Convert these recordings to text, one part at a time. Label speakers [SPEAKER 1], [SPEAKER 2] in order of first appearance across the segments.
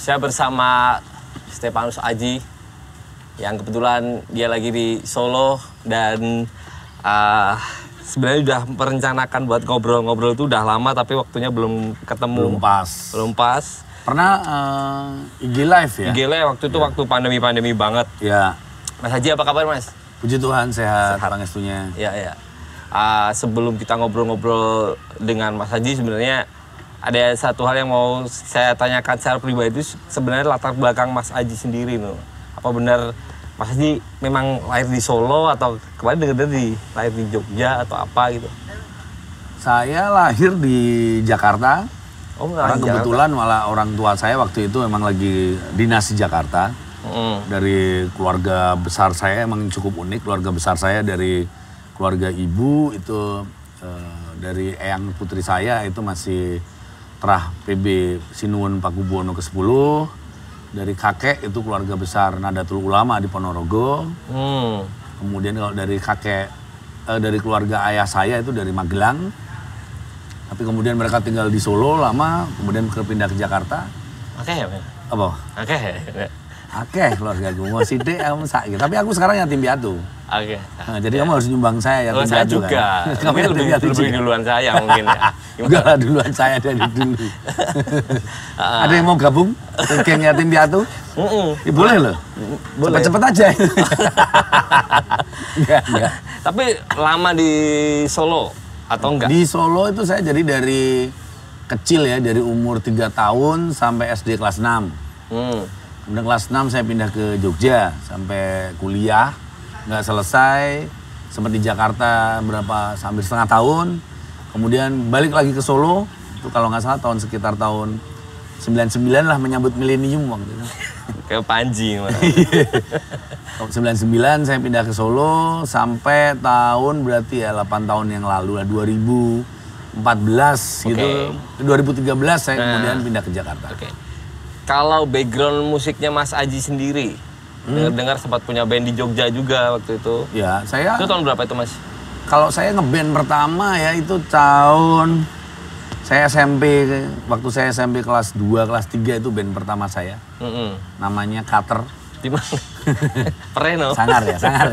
[SPEAKER 1] Saya bersama Stefanus Aji yang kebetulan dia lagi di Solo dan sebenarnya udah merencanakan buat ngobrol-ngobrol itu udah lama tapi waktunya belum ketemu. Belum pas.
[SPEAKER 2] Pernah IG live ya?
[SPEAKER 1] IG live waktu itu waktu pandemi-pandemi banget.
[SPEAKER 2] Ya.
[SPEAKER 1] Mas Haji apa kabar Mas?
[SPEAKER 2] Puji Tuhan sehat. Pangestunya.
[SPEAKER 1] Ya. Sebelum kita ngobrol-ngobrol dengan Mas Haji sebenarnya ada satu hal yang mau saya tanyakan secara pribadi itu sebenarnya latar belakang Mas Haji sendiri loh. Apa benar Mas Haji memang lahir di Solo atau kemarin dengar lahir di Jogja atau apa gitu?
[SPEAKER 2] Saya lahir di Jakarta. Karena kebetulan malah orang tua saya waktu itu memang lagi dinas di Jakarta. Dari keluarga besar saya emang cukup unik. Keluarga besar saya dari keluarga ibu itu dari eyang putri saya itu masih terah PB Sinuwun Pakubuwono ke-10. Dari kakek itu keluarga besar Nadatul Ulama di Ponorogo. Kemudian kalau dari kakek dari keluarga ayah saya itu dari Magelang. Tapi kemudian mereka tinggal di Solo lama, kemudian pindah ke Jakarta.
[SPEAKER 1] Oke ya,
[SPEAKER 2] apa? Oke, keluarga gue mau sidik, kamu sakit. Tapi aku sekarang yatim piatu.
[SPEAKER 1] Oke.
[SPEAKER 2] Nah, jadi kamu harus nyumbang saya yatim piatu.
[SPEAKER 1] Saya juga.
[SPEAKER 2] Kan? Kamu
[SPEAKER 1] lebih duluan saya mungkin ya.
[SPEAKER 2] Enggak lah, duluan saya dari dulu. Ada yang mau gabung? Geng yatim piatu? Ya, boleh loh. Cepet-cepet aja. Enggak.
[SPEAKER 1] Tapi lama di Solo atau enggak?
[SPEAKER 2] Di Solo itu saya jadi dari kecil ya, dari umur 3 tahun sampai SD kelas 6. Kemudian kelas 6 saya pindah ke Jogja sampai kuliah, nggak selesai, sempat di Jakarta hampir setengah tahun, kemudian balik lagi ke Solo, itu kalau nggak salah sekitar tahun 99 lah menyambut milenium waktu itu.
[SPEAKER 1] Kayak Panji.
[SPEAKER 2] 99 saya pindah ke Solo sampai tahun berarti ya 8 tahun yang lalu lah 2014 gitu, 2013 saya kemudian pindah ke Jakarta.
[SPEAKER 1] Kalau background musiknya Mas Aji sendiri, dengar sempat punya band di Jogja juga waktu itu.
[SPEAKER 2] Ya,
[SPEAKER 1] itu tahun berapa itu Mas?
[SPEAKER 2] Kalau saya ngeband pertama ya itu tahun saya SMP, waktu saya SMP kelas 2, kelas 3 itu band pertama saya. Namanya Cutter.
[SPEAKER 1] Di mana? Pereno.
[SPEAKER 2] Sangar.
[SPEAKER 1] Sangar.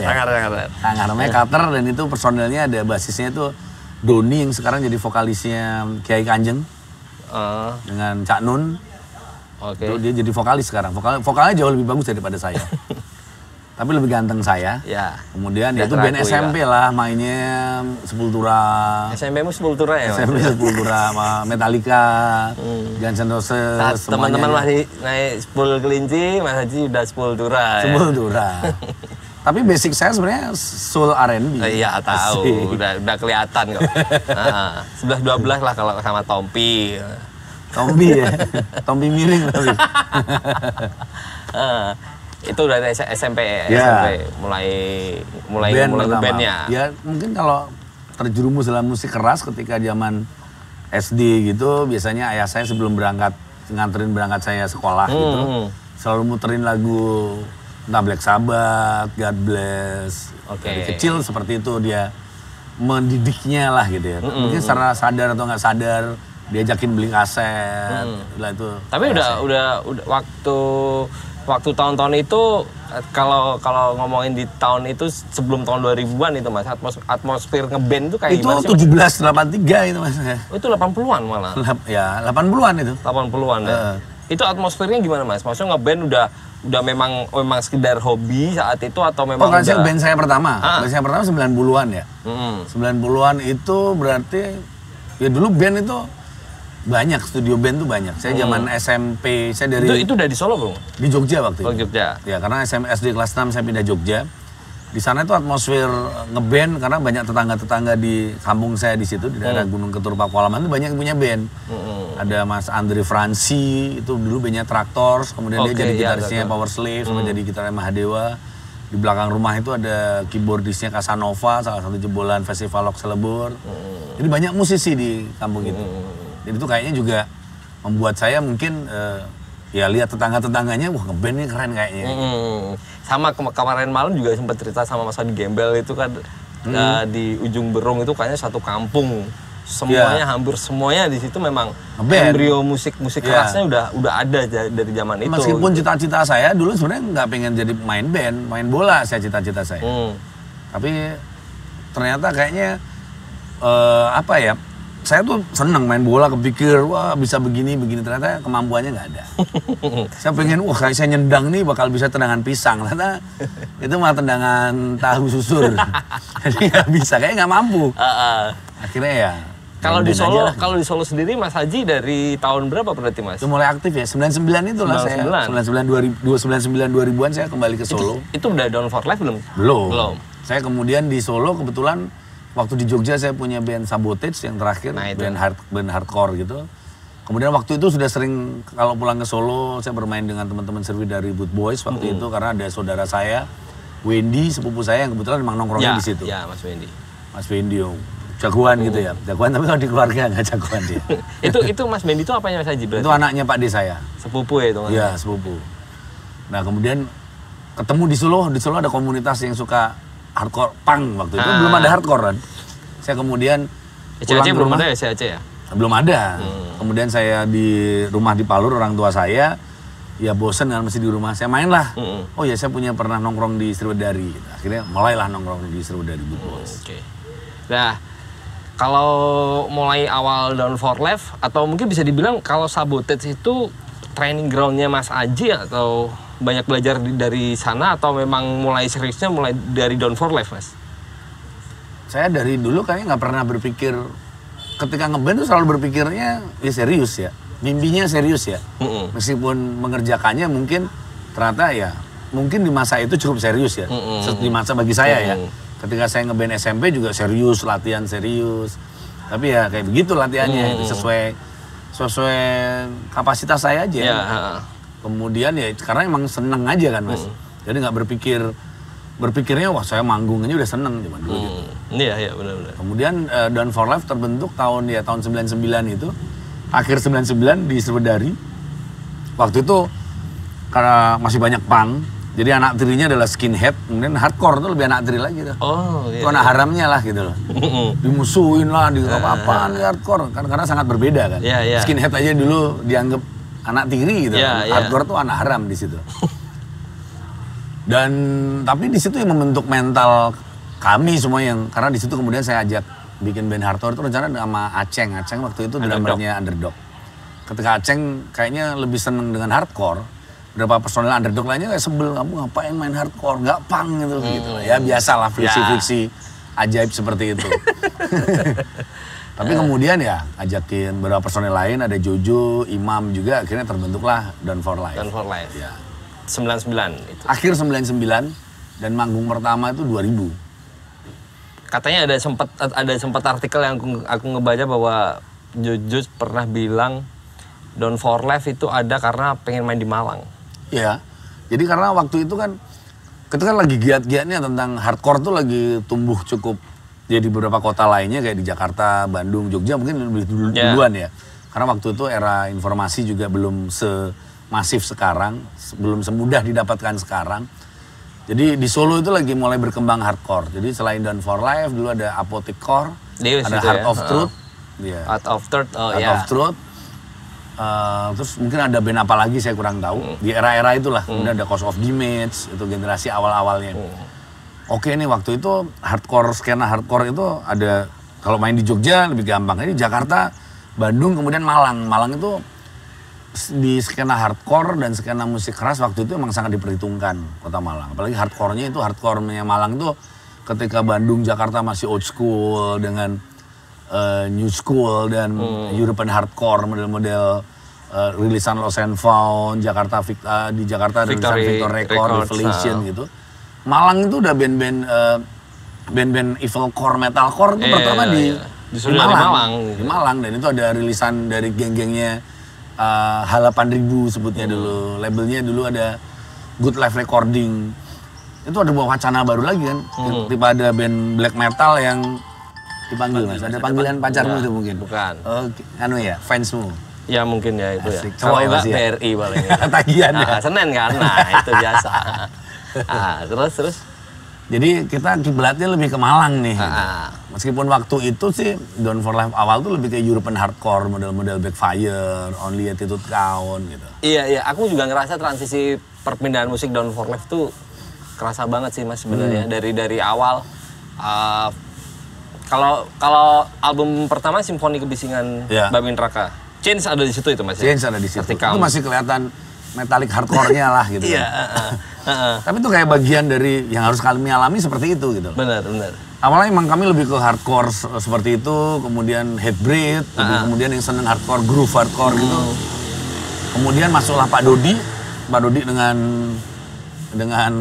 [SPEAKER 2] Namanya Cutter dan itu personelnya ada basisnya itu Doni yang sekarang jadi vokalisnya Kiai Kanjeng. Dengan Cak Nun. Itu dia jadi vokalis sekarang. Vokalnya jauh lebih bagus daripada saya. Tapi lebih ganteng saya.
[SPEAKER 1] Ya.
[SPEAKER 2] Kemudian ya itu band SMP lah, mainnya Sepultura.
[SPEAKER 1] SMP-mu Sepultura ya?
[SPEAKER 2] SMP Sepultura sama Metallica, Guns N' Roses.
[SPEAKER 1] Teman-teman masih naik Sepul Kelinci, Mas Haji udah Sepultura.
[SPEAKER 2] Sepultura. Tapi basic saya sebenarnya soul R&B.
[SPEAKER 1] Iya tahu, udah kelihatan kok. 11-12 lah kalau sama Tompi.
[SPEAKER 2] Tompi ya, Tompi miring tapi.
[SPEAKER 1] Itu dari SMP ya, SMP mulai ngebandnya.
[SPEAKER 2] Ya mungkin kalau terjerumus dalam musik keras ketika zaman SD gitu, biasanya ayah saya sebelum nganterin berangkat saya sekolah gitu, selalu muterin lagu entah Black Sabbath, God Bless. Dari kecil seperti itu dia mendidiknya lah gitu ya. Mungkin secara sadar atau nggak sadar diajakin beli kaset lah itu.
[SPEAKER 1] Tapi udah waktu tahun-tahun itu kalau ngomongin di tahun itu sebelum tahun 2000-an itu Mas, atmosfer ngeband itu kayak
[SPEAKER 2] itu
[SPEAKER 1] gimana sih?
[SPEAKER 2] Itu 1783 itu Mas.
[SPEAKER 1] Itu 80-an malah.
[SPEAKER 2] Ya, 80-an itu.
[SPEAKER 1] 80-an ya. Itu atmosfernya gimana Mas? Maksudnya ngeband udah memang sekedar hobi saat itu atau memang
[SPEAKER 2] udah... band saya pertama. Band saya pertama 90-an ya. 90-an itu berarti ya dulu band itu banyak, studio band tuh banyak. Saya zaman SMP, saya dari...
[SPEAKER 1] Itu udah di Solo belum?
[SPEAKER 2] Di Jogja waktu itu.
[SPEAKER 1] Jogja.
[SPEAKER 2] Ya, karena SD kelas 6 saya pindah Jogja. Di sana itu atmosfer ngeband karena banyak tetangga-tetangga di kampung saya di situ, di daerah Gunung Ketur Pakualaman itu banyak yang punya band. Ada Mas Andre Fransi, itu dulu bandnya Traktors, kemudian dia jadi gitarisnya Power Slave, sama jadi gitarnya Mahadewa. Di belakang rumah itu ada keyboardisnya Casanova, salah satu jebolan Festival Rock Celebur. Jadi banyak musisi di kampung itu. Jadi itu kayaknya juga membuat saya mungkin ya lihat tetangga-tetangganya, wah ngeband nih keren kayaknya.
[SPEAKER 1] Sama kemarin malam juga sempat cerita sama Mas Adi Gembel itu kan di ujung Berung itu kayaknya satu kampung semuanya hampir semuanya di situ memang embrio musik kerasnya udah ada dari zaman itu.
[SPEAKER 2] Meskipun cita-cita saya dulu sebenarnya nggak pengen jadi main bola saya cita-cita saya. Tapi ternyata kayaknya saya tuh seneng main bola, kepikir wah bisa begini ternyata kemampuannya nggak ada. Saya pengen kayak saya nyendang nih bakal bisa tendangan pisang, ternyata itu malah tendangan tahu susur. Jadi nggak bisa, kayak nggak mampu. Akhirnya ya.
[SPEAKER 1] Kalau di Solo sendiri Mas Haji dari tahun berapa berarti Mas?
[SPEAKER 2] Itu mulai aktif ya, 99 itulah 99. saya. 2000-an saya kembali ke Solo.
[SPEAKER 1] Itu udah Down for Life belum?
[SPEAKER 2] Belum. Saya kemudian di Solo kebetulan waktu di Jogja saya punya band Sabotage yang terakhir, band hardcore gitu. Kemudian waktu itu sudah sering kalau pulang ke Solo saya bermain dengan teman-teman serwi dari Boot Boys waktu itu karena ada saudara saya Wendy, sepupu saya yang kebetulan memang nongkrongnya di situ.
[SPEAKER 1] Ya, Mas Wendy.
[SPEAKER 2] Mas Wendy, jagoan gitu ya. Jagoan tapi kalau di keluarga nggak jagoan dia.
[SPEAKER 1] itu Mas Wendy itu apanya Mas Haji berarti?
[SPEAKER 2] Itu anaknya Pak D saya.
[SPEAKER 1] Sepupu ya itu?
[SPEAKER 2] Iya, sepupu. Nah, kemudian ketemu di Solo ada komunitas yang suka hardcore punk waktu itu belum ada hardcore kan. Saya kemudian
[SPEAKER 1] pulang ke rumah. Belum ada ya CAC ya?
[SPEAKER 2] Belum ada. Kemudian saya di rumah di Palur orang tua saya ya bosen kan masih di rumah. Saya main lah. Oh ya saya pernah nongkrong di Sriwedari. Akhirnya mulailah nongkrong di Sriwedari Boot Boys.
[SPEAKER 1] Oke. Nah, kalau mulai awal Down for Life atau mungkin bisa dibilang kalau Sabotage itu training groundnya Mas Aji atau banyak belajar dari sana atau memang mulai seriusnya mulai dari Down for Life Mas?
[SPEAKER 2] Saya dari dulu kayaknya nggak pernah berpikir ketika ngeband tuh selalu berpikirnya ya serius ya, mimpinya serius ya. Meskipun mengerjakannya mungkin ternyata ya mungkin di masa itu cukup serius ya. Di masa bagi saya ya. Ketika saya ngeband SMP juga serius, latihan serius. Tapi ya kayak begitu latihannya, itu sesuai kapasitas saya aja. Kemudian ya karena emang seneng aja kan Mas. Jadi nggak berpikirnya wah saya manggung aja udah seneng cuma dulu gitu.
[SPEAKER 1] Iya benar-benar.
[SPEAKER 2] Kemudian Down for Life terbentuk tahun 99 itu. Akhir 99 di Sriwedari. Waktu itu karena masih banyak punk, jadi anak tirinya adalah skinhead, kemudian hardcore tuh lebih anak tiri lagi tuh. Itu anak haramnya lah gitu loh. Dimusuhin lah, apa-apaan hardcore karena sangat berbeda kan. Skinhead aja dulu dianggap anak tiri gitu. Hardcore tuh anak haram di situ. Dan tapi di situ yang membentuk mental kami semua karena di situ kemudian saya ajak bikin band hardcore itu rencana sama Aceng waktu itu drummernya Underdog. Ketika Aceng kayaknya lebih seneng dengan hardcore, beberapa personel Underdog lainnya kayak sebel, kamu ngapain main hardcore, nggak punk gitu. Ya biasalah friksi ajaib seperti itu. Tapi kemudian ya ajakin beberapa personel lain, ada Jojo, Imam juga, akhirnya terbentuklah Down for Life.
[SPEAKER 1] Down for Life.
[SPEAKER 2] Ya.
[SPEAKER 1] 99 itu.
[SPEAKER 2] Akhir 99 dan manggung pertama itu 2000.
[SPEAKER 1] Katanya ada sempat artikel yang aku ngebaca bahwa Jojo pernah bilang Down for Life itu ada karena pengen main di Malang. Iya.
[SPEAKER 2] Jadi karena waktu itu kan ketika lagi giat-giatnya tentang hardcore tuh lagi tumbuh cukup ya di beberapa kota lainnya kayak di Jakarta, Bandung, Jogja mungkin lebih duluan ya. Karena waktu itu era informasi juga belum semasif sekarang, belum semudah didapatkan sekarang. Jadi di Solo itu lagi mulai berkembang hardcore. Jadi selain Down for Life dulu ada Apothec Core, ada Heart of Truth.
[SPEAKER 1] Heart of Truth,
[SPEAKER 2] Heart of Truth. Terus mungkin ada band apa lagi saya kurang tahu. Di era-era itulah. Kemudian ada Cause of Damage, itu generasi awal-awalnya. Oke nih waktu itu skena hardcore itu ada, kalau main di Jogja lebih gampang. Ini Jakarta, Bandung, kemudian Malang. Malang itu di skena hardcore dan skena musik keras waktu itu emang sangat diperhitungkan kota Malang. Apalagi hardcore-nya itu, hardcore-nya Malang itu ketika Bandung, Jakarta masih old school dengan new school dan European hardcore, model-model rilisan Lost and Found, Jakarta di Jakarta ada rilisan Victor Record, Revelation gitu. Malang itu udah band-band evil core, metalcore itu pertama di Malang. Dan itu ada rilisan dari geng-gengnya HAL 8000 sebutnya dulu. Labelnya dulu ada Good Life Recording. Itu ada wacana baru lagi kan. Tiba ada band black metal yang dipanggil Mas. Ada panggilan pacarmu itu mungkin?
[SPEAKER 1] Bukan.
[SPEAKER 2] Anu ya, fansmu?
[SPEAKER 1] Ya mungkin ya itu.
[SPEAKER 2] Asik.
[SPEAKER 1] Ya. Kalau enggak BRI paling.
[SPEAKER 2] Tagihan ya?
[SPEAKER 1] Senin kan, nah itu biasa. Terus?
[SPEAKER 2] Jadi kita kiblatnya lebih ke Malang nih. Gitu. Meskipun waktu itu sih Down for Life awal tuh lebih ke European hardcore, model-model Backfire, Only Attitude Count gitu.
[SPEAKER 1] Iya, aku juga ngerasa transisi perpindahan musik Down for Life tuh kerasa banget sih Mas sebenarnya dari awal. Kalau album pertama Simfoni Kebisingan Babin Raka, Change ada di situ itu Mas.
[SPEAKER 2] Change ada di situ. Itu masih kelihatan metalik hardcore-nya lah gitu.
[SPEAKER 1] Iya.
[SPEAKER 2] Tapi itu kayak bagian dari yang harus kami alami seperti itu gitu.
[SPEAKER 1] Benar.
[SPEAKER 2] Awalnya emang kami lebih ke hardcore seperti itu, kemudian Hatebreed, kemudian yang seneng hardcore, groove hardcore gitu. Kemudian masuklah Pak Dodi dengan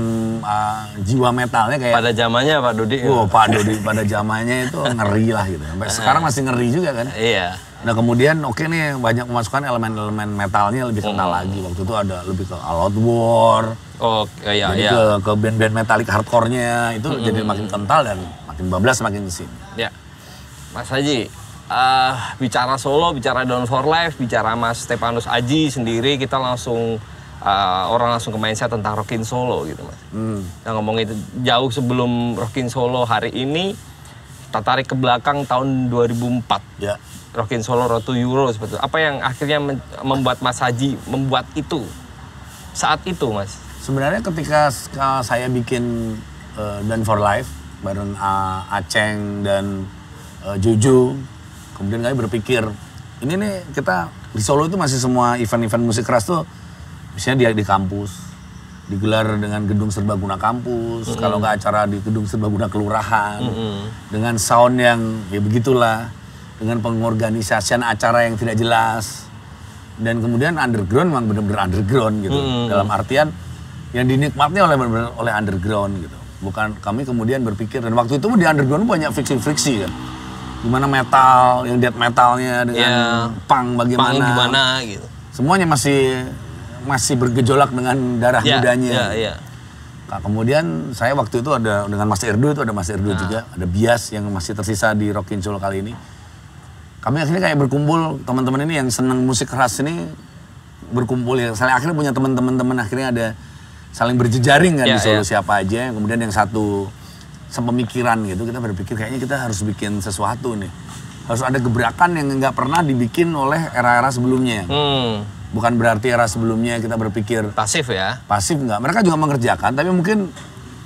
[SPEAKER 2] jiwa metalnya kayak
[SPEAKER 1] pada zamannya Pak Dodi.
[SPEAKER 2] Pak Dodi pada zamannya itu ngeri lah gitu. Sampai sekarang masih ngeri juga kan.
[SPEAKER 1] Iya.
[SPEAKER 2] Nah kemudian nih banyak memasukkan elemen-elemen metalnya lebih kental lagi. Waktu itu ada lebih ke All Out War. Jadi ke band-band metalik hardcore-nya itu jadi makin kental dan makin bablas makin kesini.
[SPEAKER 1] Ya. Mas Haji, bicara solo, bicara Down for Life, bicara Mas Stepanus Aji sendiri, kita langsung orang langsung ke mindset tentang Rockin Solo gitu Mas. Nah ngomong itu jauh sebelum Rockin Solo hari ini, kita tarik ke belakang tahun 2004.
[SPEAKER 2] Ya.
[SPEAKER 1] Rockin Solo Road to Euro seperti itu. Apa yang akhirnya membuat Mas Haji membuat itu saat itu Mas?
[SPEAKER 2] Sebenarnya ketika saya bikin Down for Life bareng Aceng dan Jojo, kemudian kami berpikir ini nih kita di Solo itu masih semua event-event musik keras tuh misalnya di kampus, digelar dengan gedung serbaguna kampus, kalau nggak acara di gedung serbaguna kelurahan, dengan sound yang ya begitulah, dengan pengorganisasian acara yang tidak jelas, dan kemudian underground memang benar-benar underground gitu, dalam artian yang dinikmati oleh underground gitu, bukan kami kemudian berpikir, dan waktu itu di underground banyak friksi-friksi kan, gimana metal, yang death metalnya dengan punk bagaimana,
[SPEAKER 1] gitu,
[SPEAKER 2] semuanya masih bergejolak dengan darah mudanya. Nah, kemudian saya waktu itu ada dengan Mas Erdo, itu ada Mas Erdo juga, ada Bias yang masih tersisa di Rockin Solo kali ini. Kami akhirnya kayak berkumpul, teman-teman ini yang senang musik keras ini berkumpul ya. Saya akhirnya punya teman-teman akhirnya ada saling berjejaring kan di Solo siapa aja. Kemudian yang satu sepemikiran gitu, kita berpikir kayaknya kita harus bikin sesuatu nih. Harus ada gebrakan yang nggak pernah dibikin oleh era-era sebelumnya. Bukan berarti era sebelumnya kita berpikir
[SPEAKER 1] pasif ya?
[SPEAKER 2] Pasif nggak, mereka juga mengerjakan, tapi mungkin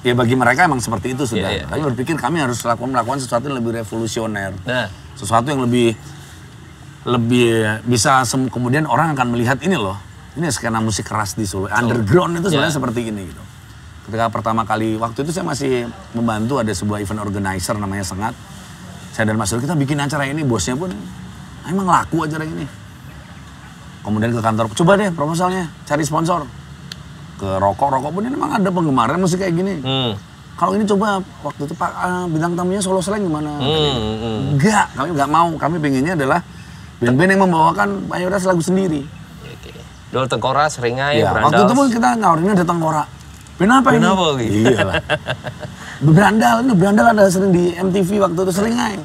[SPEAKER 2] ya bagi mereka emang seperti itu sudah. Tapi berpikir kami harus melakukan sesuatu yang lebih revolusioner, sesuatu yang lebih bisa kemudian orang akan melihat ini loh, ini skena musik keras di Solo, underground itu sebenarnya seperti ini gitu. Ketika pertama kali waktu itu saya masih membantu ada sebuah event organizer namanya Sengat. Saya dan Mas Dur kita bikin acara ini, bosnya pun emang laku acara ini. Kemudian ke kantor, coba deh proposalnya, cari sponsor. Ke rokok pun ini memang ada penggemarnya musik kayak gini. Kalau ini coba, waktu itu Pak bintang tamunya Solo Slang gimana? Enggak, kami nggak mau. Kami pengennya adalah band-band yang membawakan mayoritas lagu sendiri.
[SPEAKER 1] Dol Tengkorak, Seringai, Brandaus.
[SPEAKER 2] Waktu itu pun kita nawarinnya ada Tengkorak. Kenapa ini? Iya lah. Berandal ada sering di MTV waktu itu, Seringai.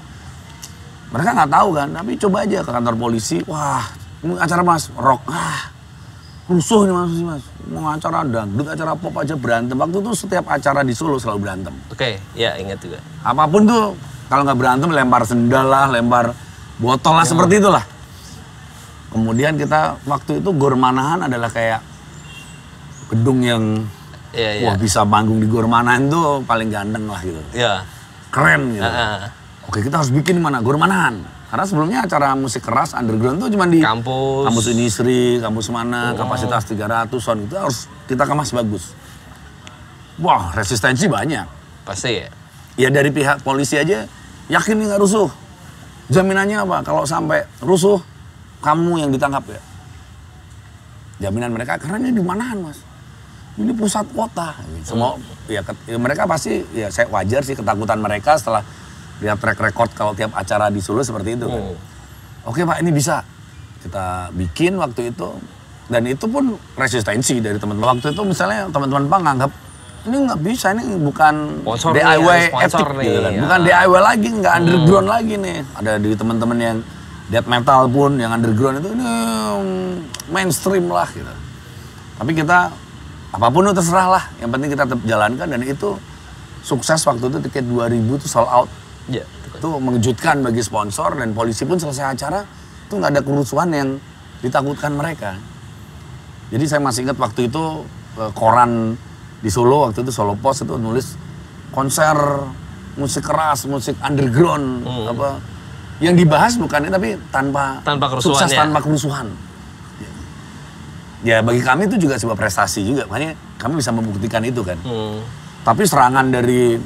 [SPEAKER 2] Mereka nggak tahu kan, tapi coba aja ke kantor polisi. Wah, ini acara Mas, rock. Rusuh ini Mas. Mau acara dangdut, acara pop aja berantem. Waktu itu setiap acara di Solo selalu berantem.
[SPEAKER 1] Oke, ya ingat juga.
[SPEAKER 2] Apapun tuh, kalau nggak berantem lempar sendal lah, lempar botol lah, seperti itulah. Kemudian kita, waktu itu Gor Manahan adalah kayak gedung yang wah bisa manggung di Gor Manahan tuh paling ganteng lah gitu. Keren gitu. Oke, kita harus bikin mana? Gor Manahan. Karena sebelumnya acara musik keras underground tuh cuma di kampus Unisri, kampus mana, kapasitas 300 sound itu harus kita kemas bagus. Wah, resistensi banyak.
[SPEAKER 1] Pasti ya?
[SPEAKER 2] Ya dari pihak polisi aja yakin nggak rusuh. Jaminannya apa? Kalau sampai rusuh, kamu yang ditangkap ya. Jaminan mereka karena ini di Manahan Mas. Ini pusat kota. Semua ya mereka pasti ya saya wajar sih ketakutan mereka setelah lihat track record kalau tiap acara di Solo seperti itu kan. Oke Pak, ini bisa. Kita bikin waktu itu. Dan itu pun resistensi dari teman-teman. Waktu itu misalnya teman-teman Pak nganggap, ini nggak bisa, ini bukan sponsor DIY epic gitu kan. Bukan DIY lagi, nggak underground lagi nih. Ada di teman-teman yang death metal pun, yang underground itu ini mainstream lah gitu. Tapi kita, apapun itu terserah lah. Yang penting kita tetap jalankan dan itu sukses waktu itu tiket 2000 tuh sold out.
[SPEAKER 1] Ya,
[SPEAKER 2] itu mengejutkan bagi sponsor dan polisi pun selesai acara itu nggak ada kerusuhan yang ditakutkan mereka. Jadi saya masih ingat waktu itu koran di Solo waktu itu Solo Post itu nulis konser musik keras, musik underground apa yang dibahas bukan tapi tanpa
[SPEAKER 1] kerusuhan
[SPEAKER 2] sukses tanpa kerusuhan. Ya bagi kami itu juga sebuah prestasi juga, makanya kami bisa membuktikan itu kan. Tapi serangan dari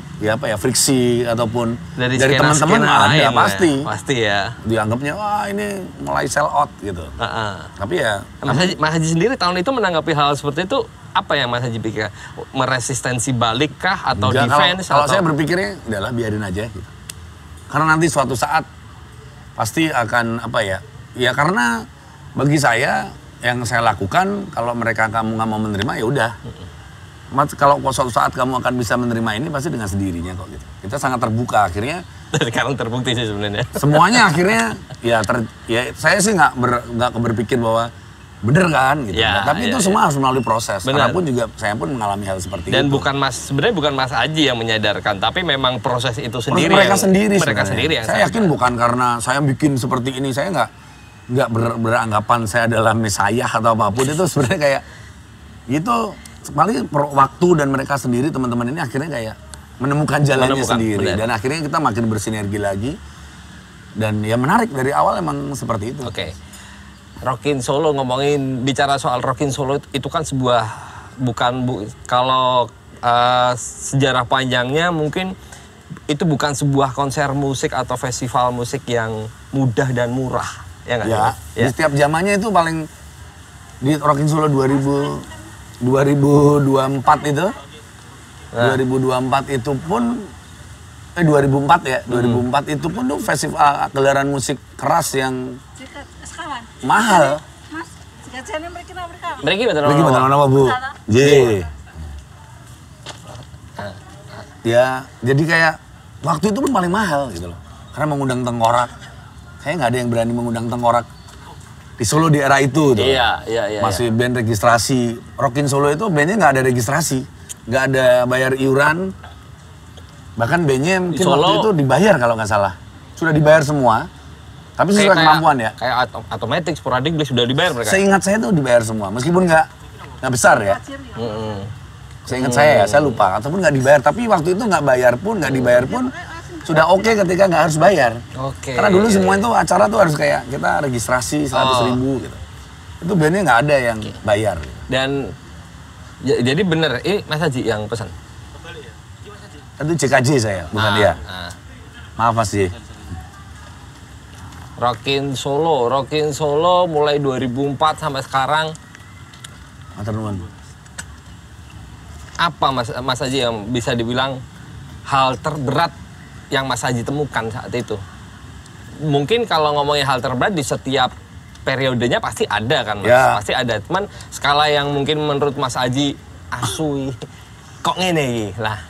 [SPEAKER 2] friksi ataupun dari teman-teman ada
[SPEAKER 1] pasti ya.
[SPEAKER 2] Dianggapnya wah ini mulai sell out gitu. Tapi ya
[SPEAKER 1] Mas Haji sendiri tahun itu menanggapi hal seperti itu apa yang Mas Haji pikir? Meresistensi balik kah atau defense?
[SPEAKER 2] Kalau saya berpikirnya udahlah biarin aja gitu. Karena nanti suatu saat pasti akan ya karena bagi saya yang saya lakukan kalau mereka kamu nggak mau menerima ya udah. Kalau suatu saat kamu akan bisa menerima ini pasti dengan sendirinya kok gitu. Kita sangat terbuka akhirnya.
[SPEAKER 1] Sekarang terbukti sih sebenarnya.
[SPEAKER 2] Semuanya akhirnya saya sih nggak berpikir bahwa bener kan gitu. Tapi itu semua harus melalui proses. Karena pun juga saya pun mengalami hal seperti itu.
[SPEAKER 1] Dan sebenarnya bukan Mas Haji yang menyadarkan, tapi memang proses itu sendiri.
[SPEAKER 2] Mereka sendiri
[SPEAKER 1] yang
[SPEAKER 2] saya yakin bukan karena saya bikin seperti ini saya nggak beranggapan saya adalah mesayah atau apapun itu sebenarnya kayak itu. Paling waktu dan mereka sendiri teman-teman ini akhirnya kayak menemukan jalannya sendiri. Dan akhirnya kita makin bersinergi lagi. Dan ya menarik dari awal emang seperti itu.
[SPEAKER 1] Oke. Rockin Solo bicara soal Rockin Solo itu kan sebuah kalau sejarah panjangnya mungkin itu bukan sebuah konser musik atau festival musik yang mudah dan murah. Ya nggak?
[SPEAKER 2] Ya, di setiap zamannya itu paling di Rockin Solo 2024 itu, 2024 itu pun 2004 ya, 2004 itu pun tuh festival gelaran musik keras yang mahal.
[SPEAKER 1] Mereka
[SPEAKER 2] betul nama Bu. Ya, jadi kayak waktu itu pun paling mahal gitu loh. Karena mengundang tengkorak, kayak nggak ada yang berani mengundang tengkorak. Di Solo di era itu tuh.
[SPEAKER 1] Iya.
[SPEAKER 2] Masih band registrasi. Rockin Solo itu bandnya nggak ada registrasi. Nggak ada bayar iuran. Bahkan bandnya mungkin waktu itu dibayar kalau nggak salah. Sudah dibayar semua. Tapi sesuai kemampuan ya.
[SPEAKER 1] Kayak Automatic, Sporadik sudah dibayar mereka.
[SPEAKER 2] Seingat saya tuh dibayar semua. Meskipun nggak besar ya. Seingat saya ya, saya lupa. Ataupun nggak dibayar. Tapi waktu itu nggak dibayar pun. Sudah oke ketika nggak harus bayar. Karena dulu semua itu acara tuh harus kayak kita registrasi 100.000 gitu. Itu bandnya nggak ada yang bayar.
[SPEAKER 1] Dan jadi bener, Mas Haji yang pesan?
[SPEAKER 2] Itu CKJ saya, bukan dia. Maaf Mas Ji.
[SPEAKER 1] Rockin Solo mulai 2004 sampai sekarang.
[SPEAKER 2] Matur nuwun.
[SPEAKER 1] Apa Mas Haji yang bisa dibilang hal terberat yang Mas Haji temukan saat itu? Mungkin kalau ngomongin hal terberat di setiap periodenya pasti ada kan Mas? Ya. Pasti ada. Cuman skala yang mungkin menurut Mas Haji asui kok ngene lah.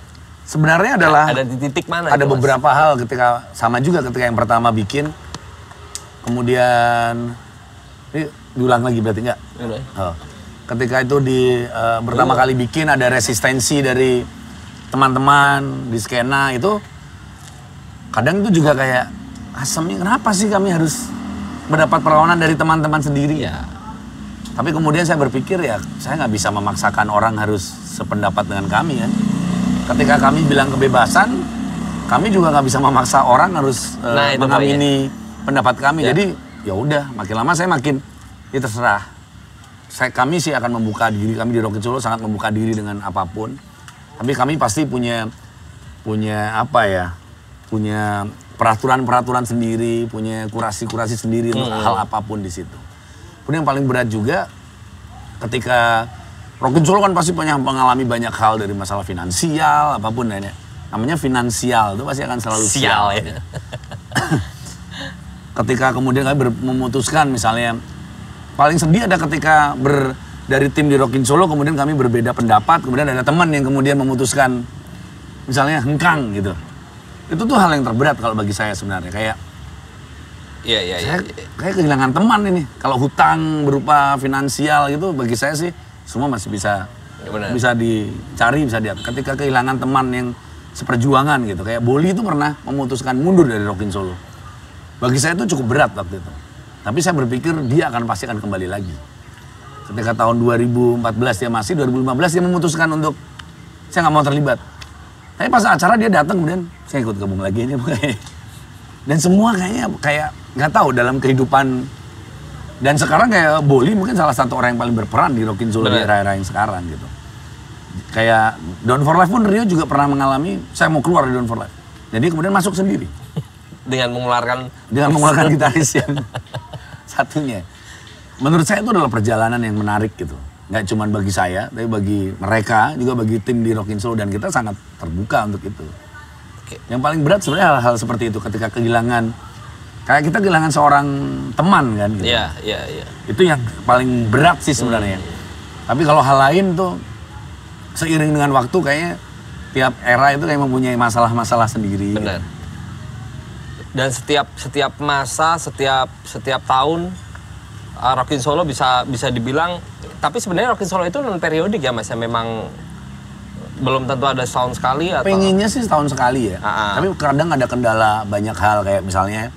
[SPEAKER 2] Sebenarnya adalah
[SPEAKER 1] ada di titik mana?
[SPEAKER 2] Ada beberapa hal ketika yang pertama bikin. Kemudian ini diulang lagi berarti enggak? Ketika itu pertama kali bikin ada resistensi dari teman-teman di skena itu. Kadang itu juga kayak asamnya kenapa sih kami harus mendapat perlawanan dari teman-teman sendiri ya. Tapi kemudian saya berpikir ya saya nggak bisa memaksakan orang harus sependapat dengan kami kan. Ketika kami bilang kebebasan, kami juga nggak bisa memaksa orang harus mengamini pendapat kami. Jadi ya udah makin lama saya makin ya terserah. Kami sih akan membuka diri, kami di Rockin Solo sangat membuka diri dengan apapun. Tapi kami pasti punya punya peraturan-peraturan sendiri, punya kurasi-kurasi sendiri untuk hal apapun di situ. Kemudian yang paling berat juga ketika Rockin Solo kan pasti mengalami banyak hal dari masalah finansial apapun ya. Namanya finansial itu pasti akan selalu sial ya. Ketika kemudian kami memutuskan misalnya paling sedih ada ketika dari tim di Rockin Solo kemudian kami berbeda pendapat, kemudian ada teman yang kemudian memutuskan misalnya hengkang gitu. Itu tuh hal yang terberat kalau bagi saya sebenarnya kayak kayak kehilangan teman ini. Kalau hutang berupa finansial gitu bagi saya sih semua masih bisa dicari, bisa diatur. Ketika kehilangan teman yang seperjuangan gitu. Kayak Bolly itu pernah memutuskan mundur dari Rockin Solo. Bagi saya itu cukup berat waktu itu. Tapi saya berpikir dia pasti akan kembali lagi. Ketika tahun 2014 dia masih, 2015 dia memutuskan untuk saya nggak mau terlibat. Tapi pas acara dia datang kemudian saya ikut gabung lagi ini. Dan semua kayaknya nggak tahu dalam kehidupan. Dan sekarang kayak Bolly mungkin salah satu orang yang paling berperan di Rockin Solo di era-era yang sekarang gitu. Kayak Down for Life pun Rio juga pernah mengalami, saya mau keluar dari Down for Life. Jadi kemudian masuk sendiri.
[SPEAKER 1] Dengan mengeluarkan
[SPEAKER 2] gitaris yang satunya. Menurut saya itu adalah perjalanan yang menarik gitu. Nggak cuma bagi saya, tapi bagi mereka, juga bagi tim di Rockin Solo. Dan kita sangat terbuka untuk itu. Yang paling berat sebenarnya hal-hal seperti itu. Ketika kehilangan, kayak kita kehilangan seorang teman kan gitu.
[SPEAKER 1] Iya.
[SPEAKER 2] Itu yang paling berat sih sebenarnya. Tapi kalau hal lain tuh, seiring dengan waktu kayaknya tiap era itu kayak mempunyai masalah-masalah sendiri.
[SPEAKER 1] Benar. Dan setiap masa, setiap tahun Rockin Solo bisa dibilang, tapi sebenarnya Rockin Solo itu non periodik ya Mas, ya memang belum tentu ada setahun sekali atau?
[SPEAKER 2] Pengennya sih setahun sekali ya. Tapi kadang ada kendala banyak hal kayak misalnya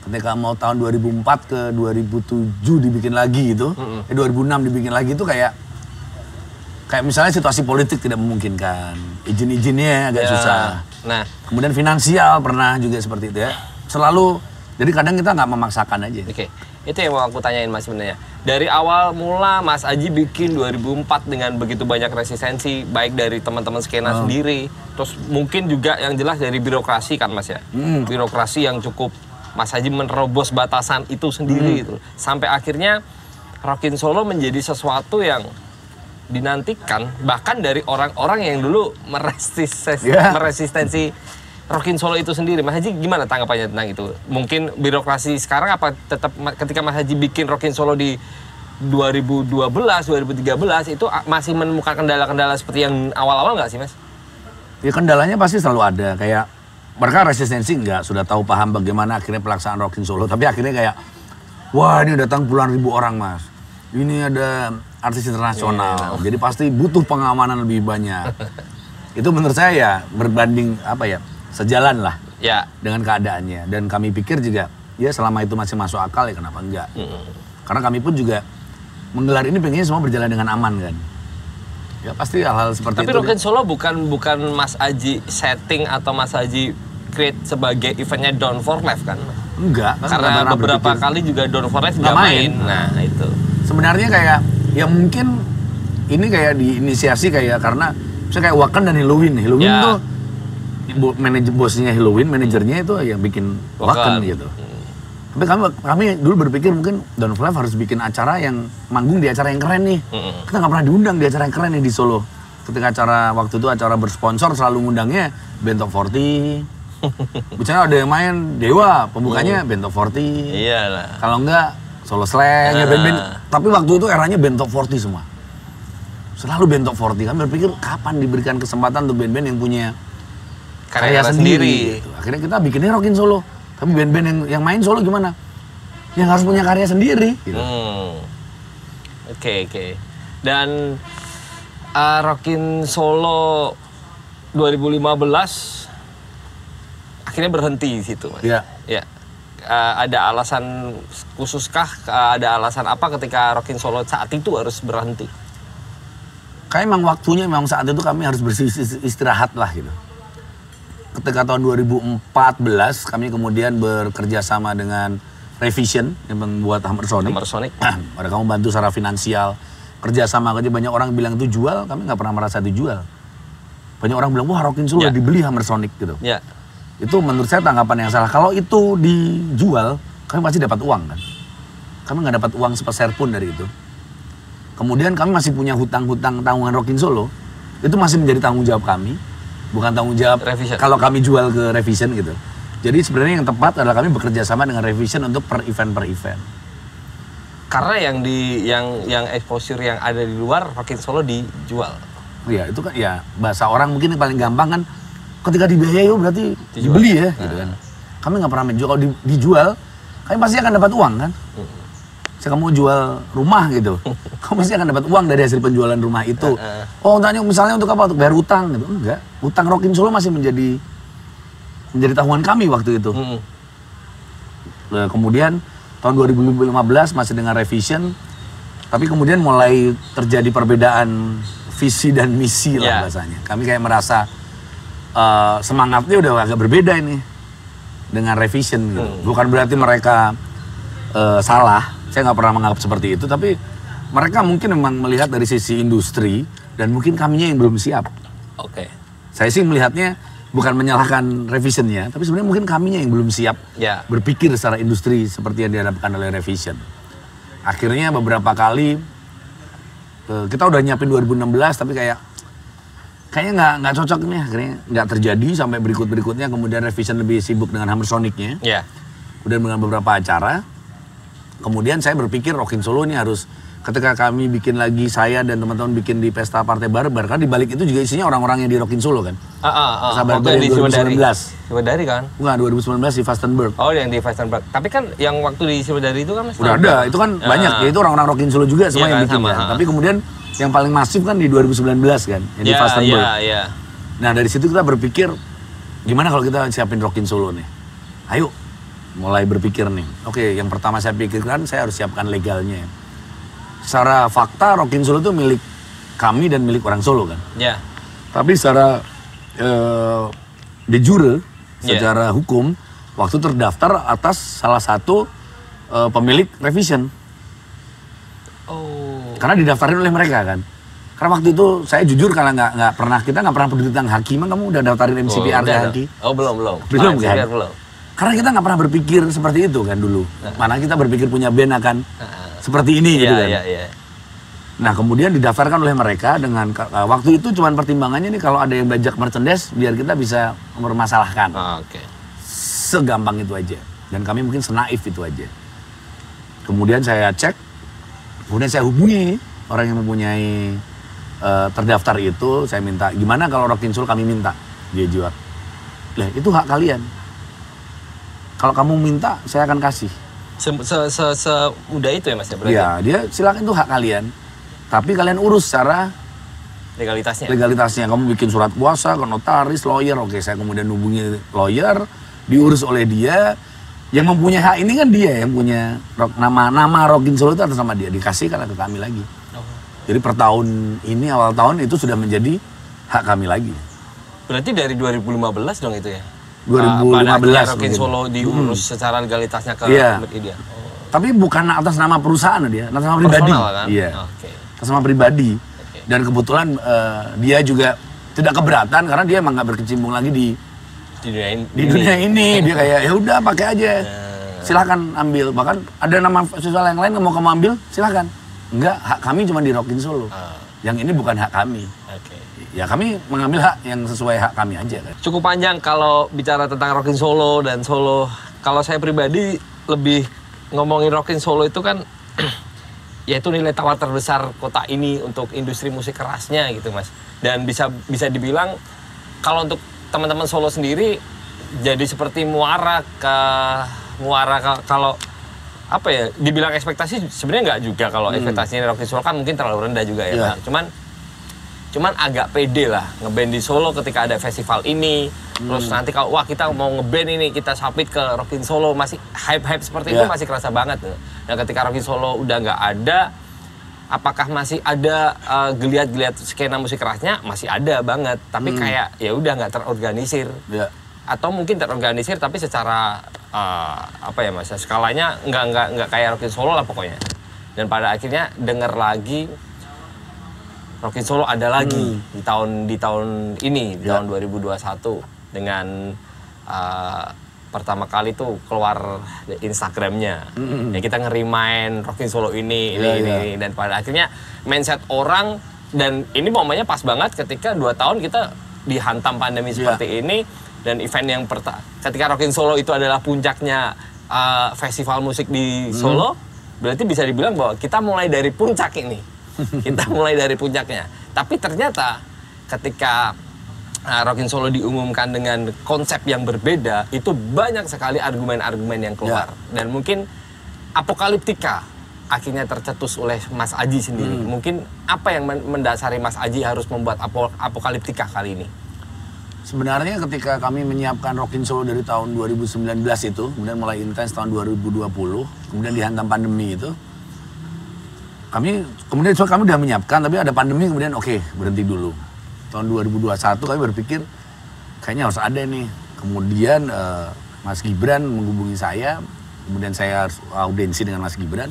[SPEAKER 2] ketika mau tahun 2004 ke 2007 dibikin lagi gitu, 2006 dibikin lagi itu kayak misalnya situasi politik tidak memungkinkan, izin-izinnya agak susah.
[SPEAKER 1] Nah,
[SPEAKER 2] kemudian finansial pernah juga seperti itu ya. Selalu, jadi kadang kita nggak memaksakan aja.
[SPEAKER 1] Oke, itu yang mau aku tanyain Mas sebenarnya. Dari awal mula Mas Aji bikin 2004 dengan begitu banyak resistensi, baik dari teman-teman skena sendiri, terus mungkin juga yang jelas dari birokrasi kan Mas ya. Birokrasi yang cukup Mas Aji menerobos batasan itu sendiri itu. Sampai akhirnya Rockin Solo menjadi sesuatu yang dinantikan bahkan dari orang-orang yang dulu meresistensi Rockin Solo itu sendiri. Mas Haji gimana tanggapannya tentang itu? Mungkin birokrasi sekarang apa tetap ketika Mas Haji bikin Rockin Solo di 2012, 2013 itu masih menemukan kendala-kendala seperti yang awal-awal nggak sih Mas?
[SPEAKER 2] Ya kendalanya pasti selalu ada. Kayak mereka resistensi enggak, sudah tahu paham bagaimana akhirnya pelaksanaan Rockin Solo. Tapi akhirnya kayak, wah ini datang puluhan ribu orang Mas. Ini ada artis internasional, jadi pasti butuh pengamanan lebih banyak. Itu menurut saya ya berbanding sejalan lah dengan keadaannya. Dan kami pikir juga ya selama itu masih masuk akal ya kenapa enggak. Karena kami pun juga menggelar ini pengennya semua berjalan dengan aman kan. Ya pasti hal-hal seperti itu.
[SPEAKER 1] Tapi Rockin Solo bukan Mas Aji setting atau Mas Aji create sebagai eventnya Down for Life kan?
[SPEAKER 2] Enggak.
[SPEAKER 1] Karena beberapa kali juga Down for Life nggak main. Nah itu.
[SPEAKER 2] Sebenarnya kayak ya mungkin ini kayak diinisiasi kayak karena misalnya kayak Wakan dan Halloween tuh bosnya Halloween, manajernya itu yang bikin Wakan gitu. Tapi kami dulu berpikir mungkin Down for Life harus bikin acara yang manggung di acara yang keren nih. Kita nggak pernah diundang di acara yang keren nih di Solo. Ketika waktu itu acara bersponsor selalu ngundangnya Bento 40. Bicara ada yang main Dewa, pembukanya Bento 40.
[SPEAKER 1] Iyalah.
[SPEAKER 2] Kalau enggak Solo Slang, ya band-band. Tapi waktu itu eranya Bento 40 semua. Selalu Bento 40. Kami berpikir kapan diberikan kesempatan untuk band-band yang punya karya sendiri. Gitu. Akhirnya kita bikinnya Rockin Solo. Tapi band-band yang main Solo gimana? Yang harus punya karya sendiri. Gitu.
[SPEAKER 1] Oke. Dan Rockin Solo 2015 akhirnya berhenti di situ Mas.
[SPEAKER 2] Iya.
[SPEAKER 1] Ya. Ada alasan khususkah? Ada alasan apa ketika Rockin Solo saat itu harus berhenti?
[SPEAKER 2] Kayak memang waktunya memang saat itu kami harus beristirahat lah gitu. Ketika tahun 2014 kami kemudian bekerja sama dengan Revision yang membuat Hammer Sonic. Ada kamu bantu secara finansial. Kerja sama aja banyak orang bilang itu jual, kami nggak pernah merasa itu jual. Banyak orang bilang wah Rockin Solo dibeli Hammer Sonic gitu. Itu menurut saya tanggapan yang salah. Kalau itu dijual, kami pasti dapat uang kan. Kami nggak dapat uang sepeser pun dari itu. Kemudian kami masih punya hutang-hutang tanggungan Rockin Solo. Itu masih menjadi tanggung jawab kami. Bukan tanggung jawab Revision. Kalau kami jual ke Revision gitu. Jadi sebenarnya yang tepat adalah kami bekerja sama dengan Revision untuk per event.
[SPEAKER 1] Karena yang exposure yang ada di luar Rockin Solo dijual.
[SPEAKER 2] Iya itu kan ya bahasa orang mungkin yang paling gampang kan. Ketika dibiayai berarti dibeli ya gitu kan. Kami nggak pernah menjual. Kalau dijual, kami pasti akan dapat uang kan. Saya kamu jual rumah gitu, kamu pasti akan dapat uang dari hasil penjualan rumah itu. Oh, tanya misalnya untuk apa? Untuk bayar utang gitu. Enggak. Utang Rockin Solo masih menjadi tanggungan kami waktu itu. Nah, kemudian tahun 2015 masih dengan revision, tapi kemudian mulai terjadi perbedaan visi dan misi lah bahasanya. Kami kayak merasa semangatnya udah agak berbeda ini dengan revision gitu. Bukan berarti mereka salah, saya nggak pernah menganggap seperti itu, tapi mereka mungkin memang melihat dari sisi industri dan mungkin kaminya yang belum siap.
[SPEAKER 1] Oke.
[SPEAKER 2] Saya sih melihatnya bukan menyalahkan revisionnya, tapi sebenarnya mungkin kaminya yang belum siap berpikir secara industri seperti yang dihadapkan oleh revision. Akhirnya beberapa kali kita udah nyiapin 2016, tapi kayaknya nggak cocok nih, akhirnya nggak terjadi sampai berikutnya. Kemudian revision lebih sibuk dengan Hammersonicnya, kemudian dengan beberapa acara. Kemudian saya berpikir Rockin Solo ini harus, ketika kami bikin lagi, saya dan teman-teman bikin di Pesta Partai Barbar, kan di balik itu juga isinya orang-orang yang di Rockin Solo kan. Pesta Barbar yang 2019.
[SPEAKER 1] Siwadari kan?
[SPEAKER 2] Bukan, 2019 di Fastenberg.
[SPEAKER 1] Oh, yang di Fastenberg. Tapi kan yang waktu di Siwadari itu kan masih
[SPEAKER 2] udah ada, itu kan banyak, ya itu orang-orang Rockin Solo juga semua yang bikin kan. Tapi kemudian yang paling masif kan di 2019 kan, yang di Fastenberg. Nah dari situ kita berpikir, gimana kalau kita siapin Rockin Solo nih? Ayo, mulai berpikir nih. Oke, yang pertama saya pikirkan, saya harus siapkan legalnya. Secara fakta Rockin Solo itu milik kami dan milik orang Solo kan. Tapi secara de jure, secara hukum, waktu terdaftar atas salah satu pemilik revision. Karena didaftarin oleh mereka kan. Karena waktu itu saya jujur karena kita nggak pernah peduli tentang Haki. Kamu udah daftarin MCPR ke Haki?
[SPEAKER 1] Belum
[SPEAKER 2] kan? Karena kita nggak pernah berpikir seperti itu kan dulu. Mana kita berpikir punya band akan seperti ini gitu kan. Nah kemudian didaftarkan oleh mereka dengan waktu itu cuman pertimbangannya nih kalau ada yang bajak merchandise biar kita bisa mempermasalahkan. Segampang itu aja. Dan kami mungkin senaif itu aja. Kemudian saya cek, kemudian saya hubungi orang yang mempunyai terdaftar itu, saya minta gimana kalau Rockin Solo kami minta dia jual. Lah itu hak kalian. Kalau kamu minta saya akan kasih.
[SPEAKER 1] Semudah itu ya Mas ya berarti?
[SPEAKER 2] Iya, dia silakan itu hak kalian. Tapi kalian urus secara legalitasnya. Kamu bikin surat kuasa ke notaris, lawyer. Oke, saya kemudian hubungi lawyer, diurus oleh dia. Yang mempunyai hak ini kan dia yang punya nama Rockin Solo itu atas nama dia, dikasihkan ke kami lagi. Jadi per tahun ini, awal tahun itu sudah menjadi hak kami lagi.
[SPEAKER 1] Berarti dari 2015 dong itu ya?
[SPEAKER 2] 2015
[SPEAKER 1] Rockin Solo diurus secara legalitasnya ke dia.
[SPEAKER 2] Tapi bukan atas nama perusahaan dia, atas nama pribadi.
[SPEAKER 1] Kan?
[SPEAKER 2] Iya. Atas nama pribadi. Dan kebetulan dia juga tidak keberatan karena dia emang nggak berkecimpung lagi di dunia ini. Dia kayak ya udah pakai aja. Silakan ambil. Bahkan ada nama festival yang lain mau kamu ambil, silakan. Enggak, hak kami cuma di Rockin Solo. Yang ini bukan hak kami. Ya kami mengambil hak yang sesuai hak kami aja kan.
[SPEAKER 1] Cukup panjang kalau bicara tentang Rockin Solo dan Solo. Kalau saya pribadi lebih ngomongin Rockin Solo itu kan yaitu nilai tawar terbesar kota ini untuk industri musik kerasnya gitu Mas. Dan bisa dibilang kalau untuk teman-teman Solo sendiri jadi seperti muara kalau apa ya dibilang ekspektasi sebenarnya nggak juga kalau ekspektasinya Rockin Solo kan mungkin terlalu rendah juga ya Mas. Cuman agak pede lah ngeband di Solo ketika ada festival ini. Terus nanti kalau wah kita mau ngeband ini kita submit ke Rockin Solo masih hype seperti itu masih kerasa banget. Dan ketika Rockin Solo udah nggak ada, apakah masih ada geliat-geliat skena musik kerasnya? Masih ada banget. Tapi kayak ya udah nggak terorganisir. Atau mungkin terorganisir tapi secara apa ya Mas? Skalanya nggak kayak Rockin Solo lah pokoknya. Dan pada akhirnya denger lagi Rockin Solo ada lagi di tahun ini, di tahun 2021 dengan pertama kali tuh keluar Instagramnya. Ya kita ngerimain Rockin Solo ini. Dan pada akhirnya mindset orang dan ini momennya pas banget ketika 2 tahun kita dihantam pandemi seperti ini dan event yang ketika Rockin Solo itu adalah puncaknya festival musik di Solo, berarti bisa dibilang bahwa kita mulai dari puncak ini. Kita mulai dari puncaknya. Tapi ternyata ketika Rockin Solo diumumkan dengan konsep yang berbeda, itu banyak sekali argumen-argumen yang keluar. Dan mungkin apokaliptika akhirnya tercetus oleh Mas Aji sendiri. Mungkin apa yang mendasari Mas Aji harus membuat Apokaliptika kali ini?
[SPEAKER 2] Sebenarnya ketika kami menyiapkan Rockin Solo dari tahun 2019 itu, kemudian mulai intens tahun 2020, kemudian dihantam pandemi itu, kami udah menyiapkan, tapi ada pandemi kemudian oke, berhenti dulu. Tahun 2021 kami berpikir kayaknya harus ada nih. Kemudian Mas Gibran menghubungi saya, kemudian saya harus audiensi dengan Mas Gibran.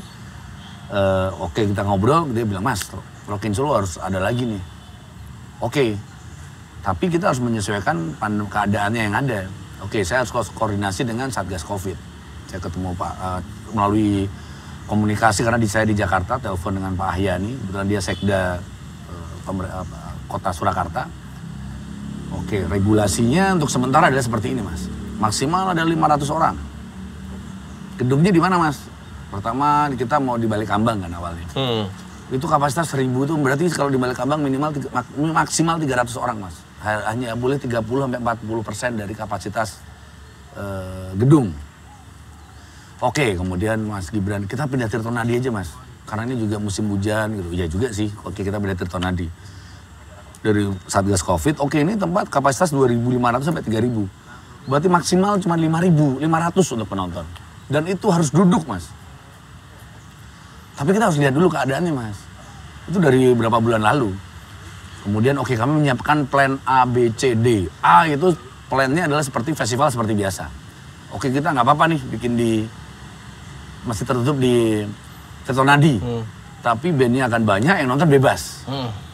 [SPEAKER 2] Oke, kita ngobrol, dia bilang, Mas, Rockin Solo harus ada lagi nih. Oke, tapi kita harus menyesuaikan keadaannya yang ada. Oke, saya harus koordinasi dengan Satgas Covid. Saya ketemu melalui komunikasi karena saya di Jakarta, telepon dengan Pak Ahyani, kebetulan dia Sekda Kota Surakarta. Oke, regulasinya untuk sementara adalah seperti ini, Mas. Maksimal ada 500 orang. Gedungnya di mana, Mas? Pertama kita mau di Balikambang kan awalnya. Itu kapasitas 1000 itu berarti kalau di Balikambang maksimal 300 orang, Mas. Hanya boleh 30-40% dari kapasitas gedung. Oke, kemudian Mas Gibran, kita pindah Tirtonadi aja, Mas. Karena ini juga musim hujan gitu. Ya juga sih, oke kita pindah Tirtonadi. Dari Satgas Covid, oke ini tempat kapasitas 2.500 sampai 3.000. Berarti maksimal cuma 5.500 untuk penonton. Dan itu harus duduk, Mas. Tapi kita harus lihat dulu keadaannya, Mas. Itu dari berapa bulan lalu. Kemudian oke, kami menyiapkan plan A, B, C, D. A itu plannya adalah seperti festival seperti biasa. Oke, kita nggak apa-apa nih bikin masih tertutup di Tirtonadi. Tapi bandnya akan banyak, yang nonton bebas.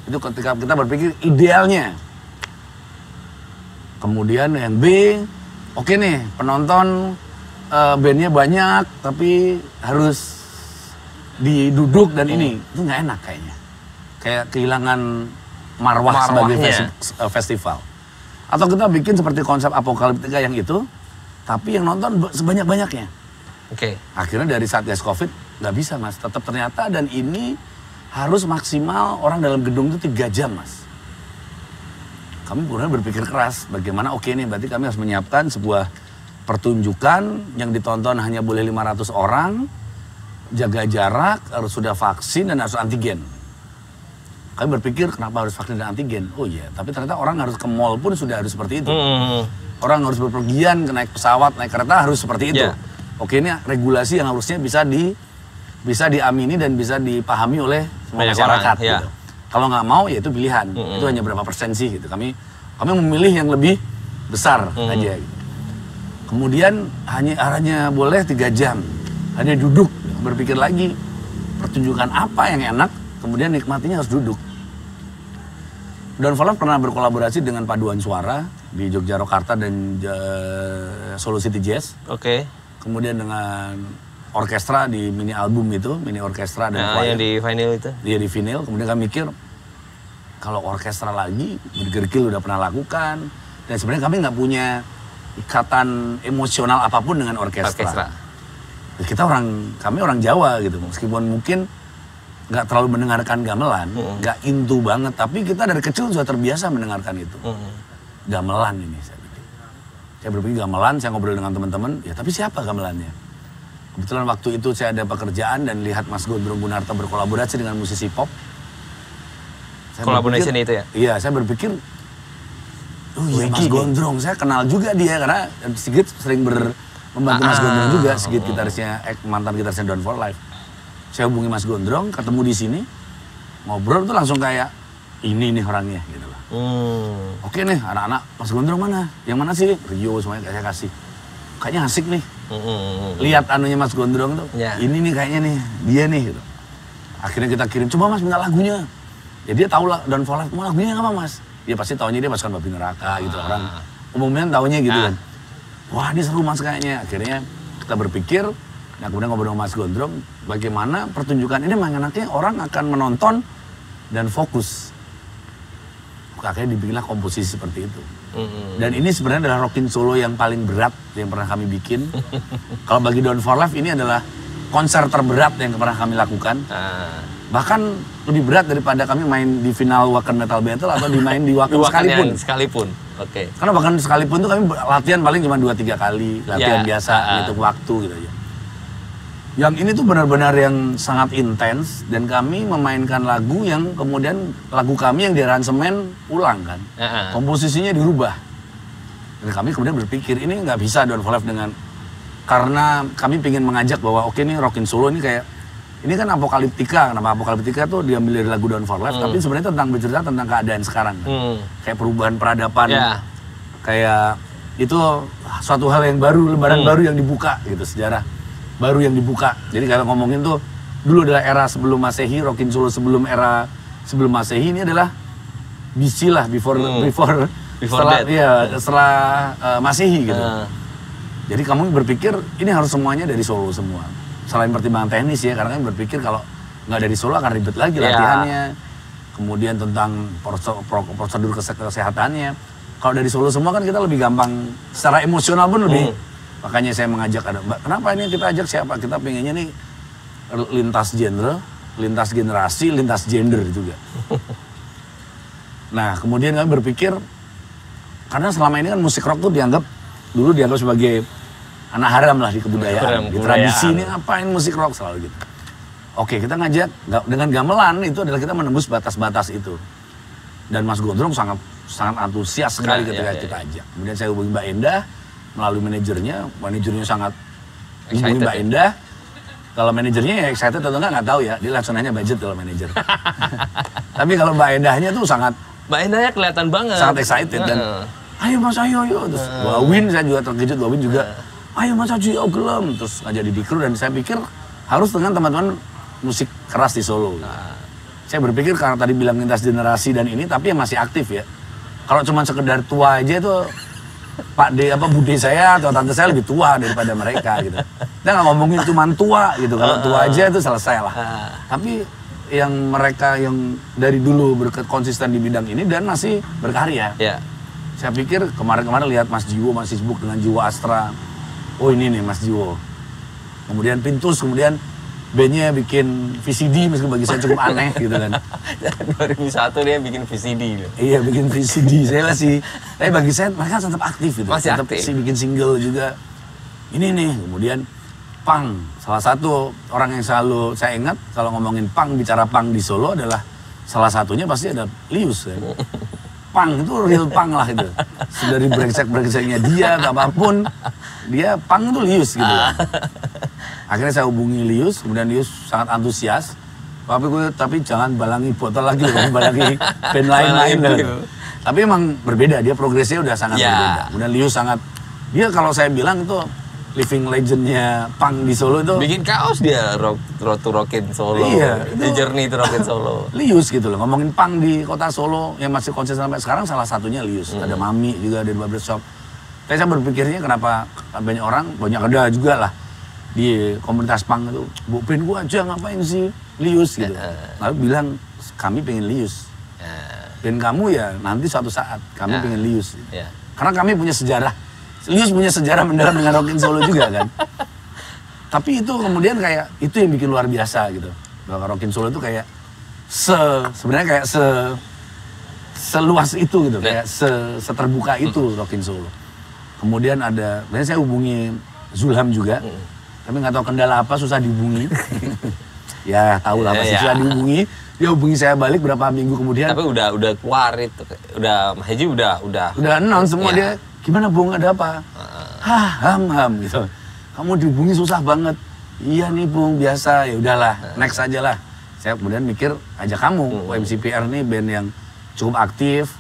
[SPEAKER 2] Itu ketika kita berpikir idealnya. Kemudian yang B, oke nih penonton bandnya banyak, tapi harus diduduk dan ini itu nggak enak kayaknya, kayak kehilangan marwah sebagai festival. Atau kita bikin seperti konsep Apokaliptika yang itu, tapi yang nonton sebanyak-banyaknya. Oke. Akhirnya dari Satgas Covid nggak bisa, Mas, tetap ternyata, dan ini harus maksimal orang dalam gedung itu 3 jam, Mas. Kami kemudian berpikir keras, bagaimana oke nih, berarti kami harus menyiapkan sebuah pertunjukan yang ditonton hanya boleh 500 orang, jaga jarak, harus sudah vaksin dan harus antigen. Kami berpikir kenapa harus vaksin dan antigen? Oh iya, tapi ternyata orang harus ke mall pun sudah harus seperti itu. Orang harus berpergian, naik pesawat, naik kereta harus seperti itu. Oke, ini regulasi yang harusnya bisa diamini dan bisa dipahami oleh semua masyarakat. Gitu. Kalau nggak mau ya itu pilihan. Itu hanya berapa persen sih gitu. Kami memilih yang lebih besar aja. Gitu. Kemudian hanya boleh 3 jam, hanya duduk. Berpikir lagi, pertunjukan apa yang enak, kemudian nikmatinya harus duduk. Don Volaf pernah berkolaborasi dengan paduan suara di Yogyakarta dan Solo City Jazz. Oke. Kemudian dengan orkestra di mini album itu, mini orkestra dan
[SPEAKER 1] yang di vinyl itu.
[SPEAKER 2] Iya, di vinyl. Kemudian kami mikir, kalau orkestra lagi, Gergil udah pernah lakukan. Dan sebenarnya kami nggak punya ikatan emosional apapun dengan orkestra. Kami orang Jawa gitu, meskipun mungkin nggak terlalu mendengarkan gamelan, nggak into banget, tapi kita dari kecil sudah terbiasa mendengarkan itu. Gamelan ini saya berpikir gamelan, saya ngobrol dengan teman-teman, ya tapi siapa gamelannya? Kebetulan waktu itu saya ada pekerjaan dan lihat Mas Gondrong Gunarto berkolaborasi dengan musisi pop.
[SPEAKER 1] Collaboration itu ya?
[SPEAKER 2] Iya, saya berpikir, oh iya Mas Gondrong, saya kenal juga dia karena Sigit sering membantu Mas Gondrong juga, Sigit gitarisnya, mantan gitarisnya Don For Life. Saya hubungi Mas Gondrong, ketemu di sini, ngobrol tuh langsung kayak, ini nih orangnya gitu loh. Oke nih, anak-anak, Mas Gondrong mana? Yang mana sih? Rio semuanya saya kasih. Kayaknya asik nih. Lihat anunya Mas Gondrong tuh, ini nih kayaknya nih, dia nih gitu. Akhirnya kita kirim, coba Mas minta lagunya. Ya dia tahu lah, Don For Life, mau lagunya apa Mas? Dia pasti taunya dia pasukan babi neraka gitu, orang umumnya taunya gitu kan. Wah ini seru Mas kayaknya. Akhirnya kita berpikir, nah kemudian ngobrol sama Mas Gondrong, bagaimana pertunjukan ini enaknya orang akan menonton dan fokus. Akhirnya dibikinlah komposisi seperti itu. Dan ini sebenarnya adalah Rockin Solo yang paling berat yang pernah kami bikin. Kalau bagi Don For Life ini adalah konser terberat yang pernah kami lakukan. Bahkan lebih berat daripada kami main di final Wacken Metal Battle atau dimain di Wacken
[SPEAKER 1] sekalipun. Oke.
[SPEAKER 2] Karena bahkan sekalipun tuh kami latihan paling cuma 2-3 kali, latihan biasa, ngitung waktu gitu aja. Yang ini tuh benar-benar yang sangat intens dan kami memainkan lagu yang kemudian lagu kami yang diaransemen ulang kan. Komposisinya dirubah. Dan kami kemudian berpikir ini nggak bisa Down for Life dengan karena kami ingin mengajak bahwa oke nih Rockin' Solo ini kayak ini kan apokaliptika. Kenapa apokaliptika tuh diambil dari lagu Down for Life tapi sebenarnya tentang bercerita tentang keadaan sekarang kan. Kayak perubahan peradaban. Kayak itu suatu hal yang baru, lembaran baru yang dibuka gitu, sejarah baru yang dibuka. Jadi kalau ngomongin tuh dulu adalah era sebelum Masehi, Rockin' Solo sebelum Masehi ini adalah BC lah, before setelah
[SPEAKER 1] that.
[SPEAKER 2] Setelah Masehi gitu. Jadi kamu berpikir ini harus semuanya dari Solo semua. Selain pertimbangan teknis ya, karena kami berpikir kalau nggak dari Solo akan ribet lagi latihannya. Kemudian tentang prosedur kesehatannya. Kalau dari Solo semua kan kita lebih gampang, secara emosional pun lebih. Makanya saya mengajak ada Mbak, kenapa ini kita ajak siapa? Kita pengennya nih lintas genre, lintas generasi, lintas gender juga. Nah kemudian kami berpikir, karena selama ini kan musik rock tuh dulu dianggap sebagai anak haram lah di kebudayaan. Di tradisi ini ngapain musik rock selalu gitu. Oke kita ngajak, dengan gamelan itu adalah kita menembus batas-batas itu. Dan Mas Gondrong sangat antusias sekali ketika kita ajak. Kemudian saya hubungi Mbak Endah melalui manajernya sangat hubungi Mbak Endah. Kalau manajernya ya excited atau enggak tahu ya, dia langsung nanya budget kalau manajer. Tapi kalau Mbak Endahnya tuh
[SPEAKER 1] Mbak Endahnya kelihatan banget.
[SPEAKER 2] Sangat excited dan ayo Mas ayo. Terus Wawin saya juga terkejut, Wawin juga ayo Mas Aji gelem. Terus ngajak di kru dan saya pikir harus dengan teman-teman musik keras di Solo. Saya berpikir karena tadi bilang lintas generasi dan ini tapi yang masih aktif ya. Kalau cuma sekedar tua aja itu bude saya atau tante saya lebih tua daripada mereka gitu. Kita nggak ngomongin cuma tua gitu. Kalau tua aja itu selesai lah. Tapi yang mereka yang dari dulu konsisten di bidang ini dan masih berkarya. Saya pikir kemarin lihat Mas Jiwo masih sibuk dengan Jiwo Astra. Oh ini nih Mas Jiwo. Kemudian Pintus, kemudian bandnya bikin VCD meskipun bagi saya cukup aneh gitu kan.
[SPEAKER 1] 2001 dia bikin VCD.
[SPEAKER 2] Iya bikin VCD, saya masih, tapi bagi saya mereka tetap aktif gitu.
[SPEAKER 1] Masih
[SPEAKER 2] tetap
[SPEAKER 1] aktif.
[SPEAKER 2] bikin single juga. Ini nih, kemudian punk. Salah satu orang yang selalu saya ingat kalau ngomongin punk, bicara punk di Solo adalah salah satunya pasti ada Lius ya. Punk itu real punk lah itu. Dari brengsek-brengseknya dia, apapun, dia punk itu Lius gitu kan. Akhirnya saya hubungi Lius, kemudian Lius sangat antusias. Tapi jangan balangi botol lagi, balangi band lain-lain. Tapi emang berbeda, dia progresnya udah sangat berbeda. Kemudian Lius dia kalau saya bilang itu living legendnya punk di Solo itu.
[SPEAKER 1] Bikin kaos dia, Road to Rockin' Solo.
[SPEAKER 2] Iya.
[SPEAKER 1] The Journey to Rockin' Solo.
[SPEAKER 2] Lius gitu loh, ngomongin punk di kota Solo yang masih konsisten sampai sekarang salah satunya Lius. Ada Mami juga dari Barbershop. Tapi saya berpikirnya kenapa banyak orang, banyak ada juga lah. Di komunitas punk itu, band gua aja ngapain sih Lius gitu. Lalu bilang kami pengen Lius. Band kamu ya nanti suatu saat kami pengen Lius. Karena kami punya sejarah. Lius punya sejarah mendarat dengan Rockin' Solo juga kan. Tapi itu kemudian kayak itu yang bikin luar biasa gitu. Bahwa Rockin' Solo itu kayak sebenarnya kayak seluas itu gitu, kayak seterbuka itu Rockin' Solo. Kemudian saya hubungi Zulham juga. Tapi nggak tahu kendala apa, susah dihubungi. Ya tahu lah pasti susah dihubungi. Dia hubungi saya balik berapa minggu kemudian.
[SPEAKER 1] Tapi udah keluar itu, udah Mas Haji udah
[SPEAKER 2] announce semua dia. Gimana Bung, ada apa? Ham gitu. Kamu dihubungi susah banget. Iya nih Bung, biasa. Ya udahlah, next aja lah. Saya kemudian mikir ajak kamu. MCPR nih band yang cukup aktif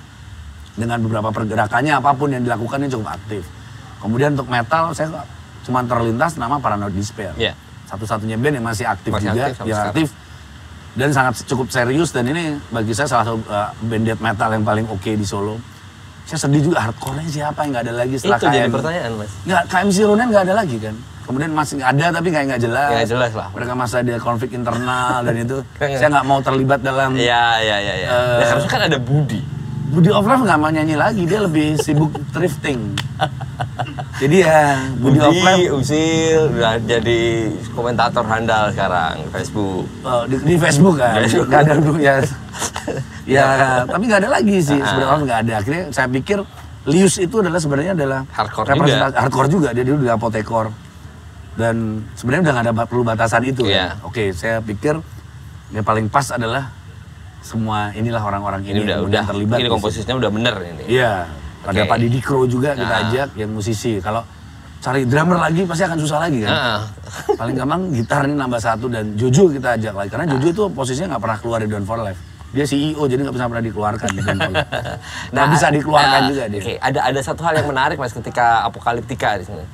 [SPEAKER 2] dengan beberapa pergerakannya apapun yang dilakukannya cukup aktif. Kemudian untuk metal saya cuma terlintas nama Paranoid Despair. Satu-satunya band yang masih aktif juga, yang aktif dan sangat cukup serius dan ini bagi saya salah satu band death metal yang paling oke di Solo. Saya sedih juga hardcore-nya siapa yang nggak ada lagi setelah
[SPEAKER 1] itu jadi pertanyaan Mas.
[SPEAKER 2] Nggak, KMC Ronan nggak ada lagi kan. Kemudian masih ada tapi nggak jelas.
[SPEAKER 1] Nggak jelas lah.
[SPEAKER 2] Mereka masih ada konflik internal dan itu saya nggak mau terlibat dalam.
[SPEAKER 1] Iya. Harusnya kan ada
[SPEAKER 2] Budi of Love nggak mau nyanyi lagi, dia lebih sibuk thrifting. Jadi ya Budi of Love
[SPEAKER 1] Usil udah jadi komentator handal sekarang Facebook.
[SPEAKER 2] Di Facebook kan, nggak ada dulu ya. Ya tapi nggak ada lagi sih sebenarnya nggak ada. Akhirnya saya pikir Lius itu sebenarnya adalah
[SPEAKER 1] hardcore
[SPEAKER 2] juga. Dia dulu di Apotekor. Dan sebenarnya udah nggak ada perlu batasan itu
[SPEAKER 1] Iya.
[SPEAKER 2] kan. Oke, saya pikir yang paling pas adalah semua inilah orang-orang ini
[SPEAKER 1] udah
[SPEAKER 2] terlibat.
[SPEAKER 1] ini komposisinya udah bener ini.
[SPEAKER 2] Iya. Ada Pak Didi Kro juga kita ajak yang musisi. Kalau cari drummer lagi pasti akan susah lagi kan. Paling gampang gitar ini nambah satu dan Jojo kita ajak lagi. Karena Jojo itu posisinya nggak pernah keluar dari Down for Life. Dia CEO jadi nggak bisa pernah dikeluarkan. Nggak bisa dikeluarkan juga dia.
[SPEAKER 1] Oke, ada satu hal yang menarik Mas ketika Apokaliptika di sini.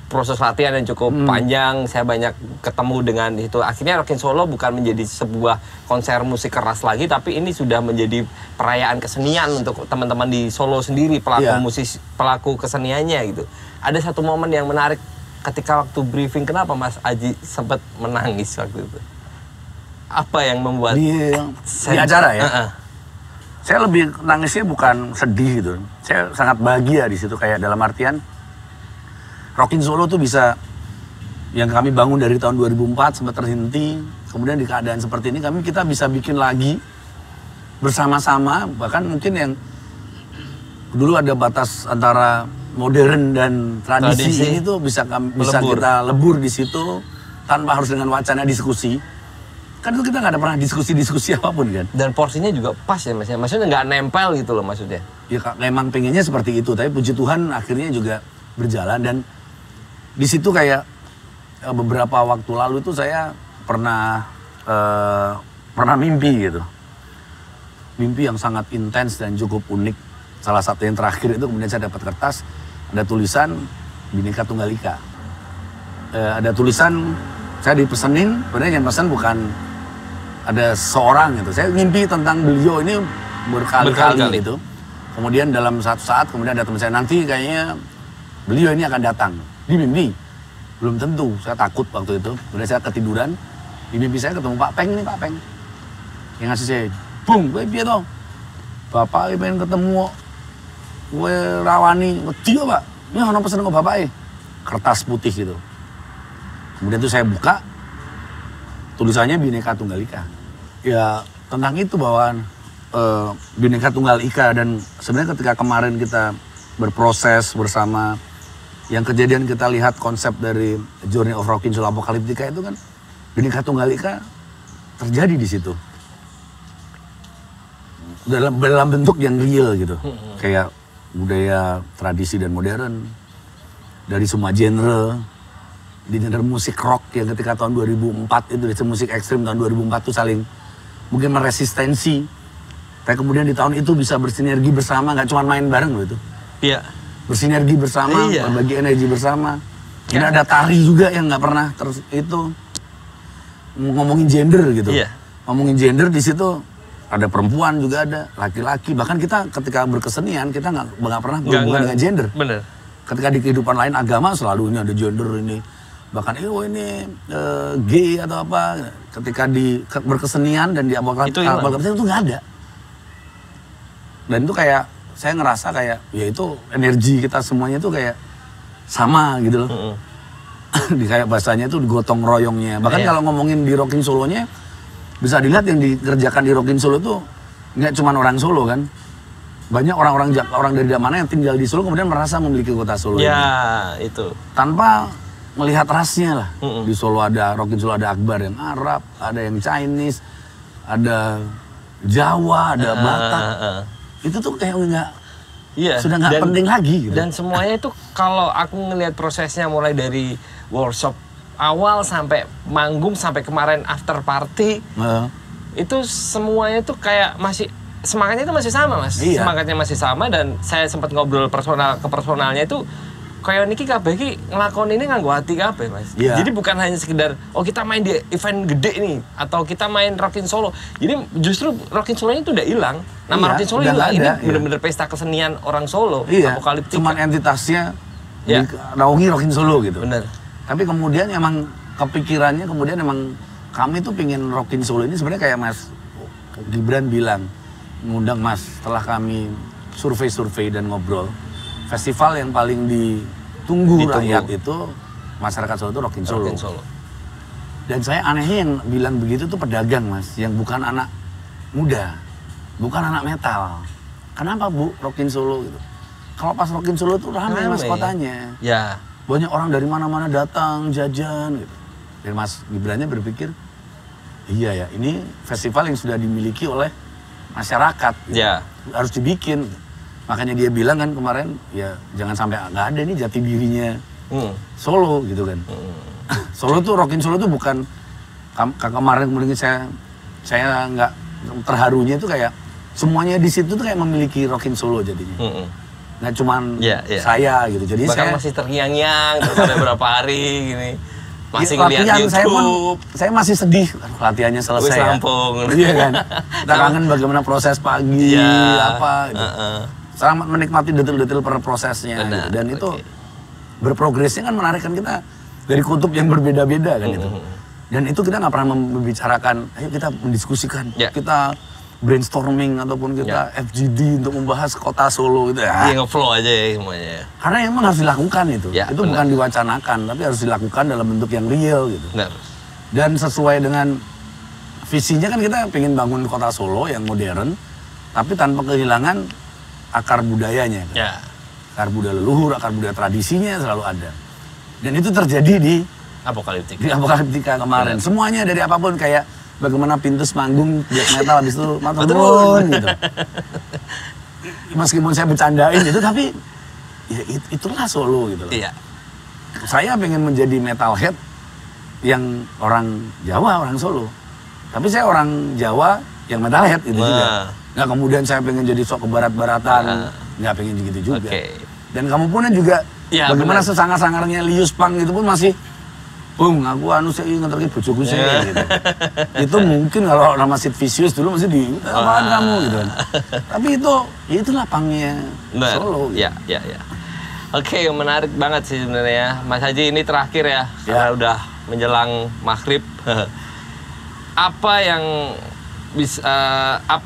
[SPEAKER 1] Proses latihan yang cukup panjang, saya banyak ketemu dengan itu. Akhirnya Rockin Solo bukan menjadi sebuah konser musik keras lagi, tapi ini sudah menjadi perayaan kesenian untuk teman-teman di Solo sendiri, pelaku keseniannya gitu. Ada satu momen yang menarik ketika waktu briefing, kenapa Mas Aji sempat menangis waktu itu? Apa yang membuat
[SPEAKER 2] di acara ya? Saya lebih nangisnya bukan sedih gitu. Saya sangat bahagia di situ, kayak dalam artian Rockin Solo tuh bisa, yang kami bangun dari tahun 2004 sempat terhenti, kemudian di keadaan seperti ini kita bisa bikin lagi bersama-sama, bahkan mungkin yang dulu ada batas antara modern dan tradisi ini tuh bisa kita lebur di situ tanpa harus dengan wacana diskusi. Kan itu kita nggak ada pernah diskusi apapun kan.
[SPEAKER 1] Dan porsinya juga pas ya Mas, maksudnya nggak nempel gitu loh maksudnya.
[SPEAKER 2] Ya memang pengennya seperti itu, tapi puji Tuhan akhirnya juga berjalan. Dan di situ kayak beberapa waktu lalu itu saya pernah mimpi gitu. Mimpi yang sangat intens dan cukup unik. Salah satu yang terakhir itu kemudian saya dapat kertas, ada tulisan Bhinneka Tunggal Ika. Ada tulisan, saya dipesenin, sebenarnya yang pesan bukan ada seorang gitu. Saya mimpi tentang beliau ini berkali-kali gitu. Kemudian dalam satu saat kemudian ada teman saya, nanti kayaknya beliau ini akan datang. Di mimpi, belum tentu, saya takut waktu itu. Kemudian saya ketiduran, di mimpi saya ketemu Pak Peng nih, Pak Peng. Yang ngasih saya, Bung, gue piye toh? Bapak pengen ketemu, gue rawani, dia Pak, ini ada pesen ke Bapak kertas putih gitu. Kemudian itu saya buka, tulisannya Bhinneka Tunggal Ika. Ya tentang itu bahwa Bhinneka Tunggal Ika, dan sebenarnya ketika kemarin kita berproses bersama, yang kejadian kita lihat konsep dari Journey of Rockin Solo Apokaliptika itu kan Bhinneka Tunggal Ika terjadi di situ. Dalam bentuk yang real gitu. Kayak budaya tradisi dan modern dari semua genre. Di genre musik rock yang ketika tahun 2004 itu, dari musik ekstrim tahun 2004 itu saling mungkin meresistensi. Tapi kemudian di tahun itu bisa bersinergi bersama, nggak cuma main bareng loh itu.
[SPEAKER 1] Iya.
[SPEAKER 2] Bersinergi bersama, berbagi energi bersama. Kemudian ada tari juga yang nggak pernah itu ngomongin gender gitu.
[SPEAKER 1] Iya.
[SPEAKER 2] Ngomongin gender di situ ada perempuan juga, ada laki-laki. Bahkan kita ketika berkesenian kita nggak pernah berhubungan dengan gender.
[SPEAKER 1] Bener.
[SPEAKER 2] Ketika di kehidupan lain agama selalu ini ada gender ini. Bahkan ini gay atau apa. Ketika di berkesenian dan di Apokaliptika itu nggak ada. Dan itu kayak saya ngerasa kayak ya itu energi kita semuanya itu kayak sama gitu loh. Di kayak bahasanya itu gotong royongnya. Bahkan kalau ngomongin di Rockin Solonya bisa dilihat yang dikerjakan di Rockin Solo itu nggak cuma orang Solo kan. Banyak orang dari mana yang tinggal di Solo kemudian merasa memiliki kota Solo.
[SPEAKER 1] Ya, itu.
[SPEAKER 2] Tanpa melihat rasnya lah. Di Solo ada Rockin Solo, ada Akbar yang Arab, ada yang Chinese, ada Jawa, ada Batak. Itu tuh kayak sudah nggak penting lagi gitu.
[SPEAKER 1] Dan semuanya itu kalau aku ngelihat prosesnya mulai dari workshop awal sampai manggung sampai kemarin after party, itu semuanya tuh kayak masih semangatnya itu masih sama Mas. Semangatnya masih sama, dan saya sempat ngobrol personal ke personalnya itu kayak niki kabeh iki nglakoni ini nganggo hati kabeh Mas. Jadi bukan hanya sekedar kita main di event gede nih atau kita main Rockin Solo. Jadi justru Rockin Solonya itu udah hilang. Nama Rockin Solo hilang. Ini benar-benar pesta kesenian orang Solo. Apokaliptika.
[SPEAKER 2] Cuman entitasnya naungi Rockin Solo gitu.
[SPEAKER 1] Bener.
[SPEAKER 2] Tapi kemudian emang kepikirannya kemudian emang kami tuh pingin Rockin Solo ini sebenarnya kayak Mas Gibran bilang, ngundang Mas setelah kami survei dan ngobrol. Festival yang paling ditunggu rakyat itu masyarakat Solo itu Rockin Solo. Dan saya anehnya yang bilang begitu tuh pedagang Mas, yang bukan anak muda, bukan anak metal. Kenapa Bu Rockin Solo gitu? Kalau pas Rockin Solo tuh ramai Mas kotanya.
[SPEAKER 1] Ya.
[SPEAKER 2] banyak orang dari mana-mana datang jajan gitu. Dan Mas Gibrannya berpikir, iya ya, ini festival yang sudah dimiliki oleh masyarakat, gitu. Harus dibikin. Makanya dia bilang kan kemarin, ya jangan sampai nggak ada nih jati dirinya Solo gitu kan. Solo tuh, Rockin Solo tuh bukan kemarin saya nggak terharunya itu kayak semuanya di situ tuh kayak memiliki Rockin Solo jadinya. Nggak cuman saya gitu. Jadi
[SPEAKER 1] bahkan
[SPEAKER 2] saya
[SPEAKER 1] masih terngiang-ngiang terus ada berapa hari gini. Masih ngeliat YouTube.
[SPEAKER 2] Saya masih sedih latihannya selesai.
[SPEAKER 1] Ya.
[SPEAKER 2] Iya kan. Kita kangen bagaimana proses pagi apa gitu. Sangat menikmati detil-detil per prosesnya gitu. Dan itu berprogresnya kan menarik kan, kita dari kutub yang berbeda-beda kan itu. Dan itu kita nggak pernah membicarakan, ayo kita mendiskusikan, kita brainstorming ataupun kita FGD untuk membahas kota Solo gitu ya.
[SPEAKER 1] Iya, nge-flow aja ya semuanya.
[SPEAKER 2] Karena emang harus dilakukan itu. Itu benar. Bukan diwacanakan, tapi harus dilakukan dalam bentuk yang real gitu.
[SPEAKER 1] Benar.
[SPEAKER 2] Dan sesuai dengan visinya kan kita pengen bangun kota Solo yang modern, tapi tanpa kehilangan akar budayanya. Kan? Akar budaya leluhur, akar budaya tradisinya selalu ada. Dan itu terjadi di
[SPEAKER 1] Apokaliptika.
[SPEAKER 2] Di Apokaliptika kemarin. Semuanya dari apapun kayak bagaimana Pintus manggung black metal habis itu turun gitu. Meskipun saya bercandain itu, tapi ya itulah Solo gitu loh. Iya. Saya pengen menjadi metalhead yang orang Jawa, orang Solo. Tapi saya orang Jawa yang metalhead itu juga. Nggak kemudian saya pengen jadi sok ke barat-baratan, nggak pengen gitu juga. Dan kamu pun juga bagaimana sesangar-sangarnya Lius Pang itu pun masih aku saya ngeterki bojoku saya gitu. Itu mungkin kalau nama Sid Vicious dulu masih di apaan kamu gitu kan. Tapi itulah pangnya Solo gitu.
[SPEAKER 1] Ya. Oke, menarik banget sih sebenarnya. Mas Haji, ini terakhir ya. Karena udah menjelang maghrib. Apa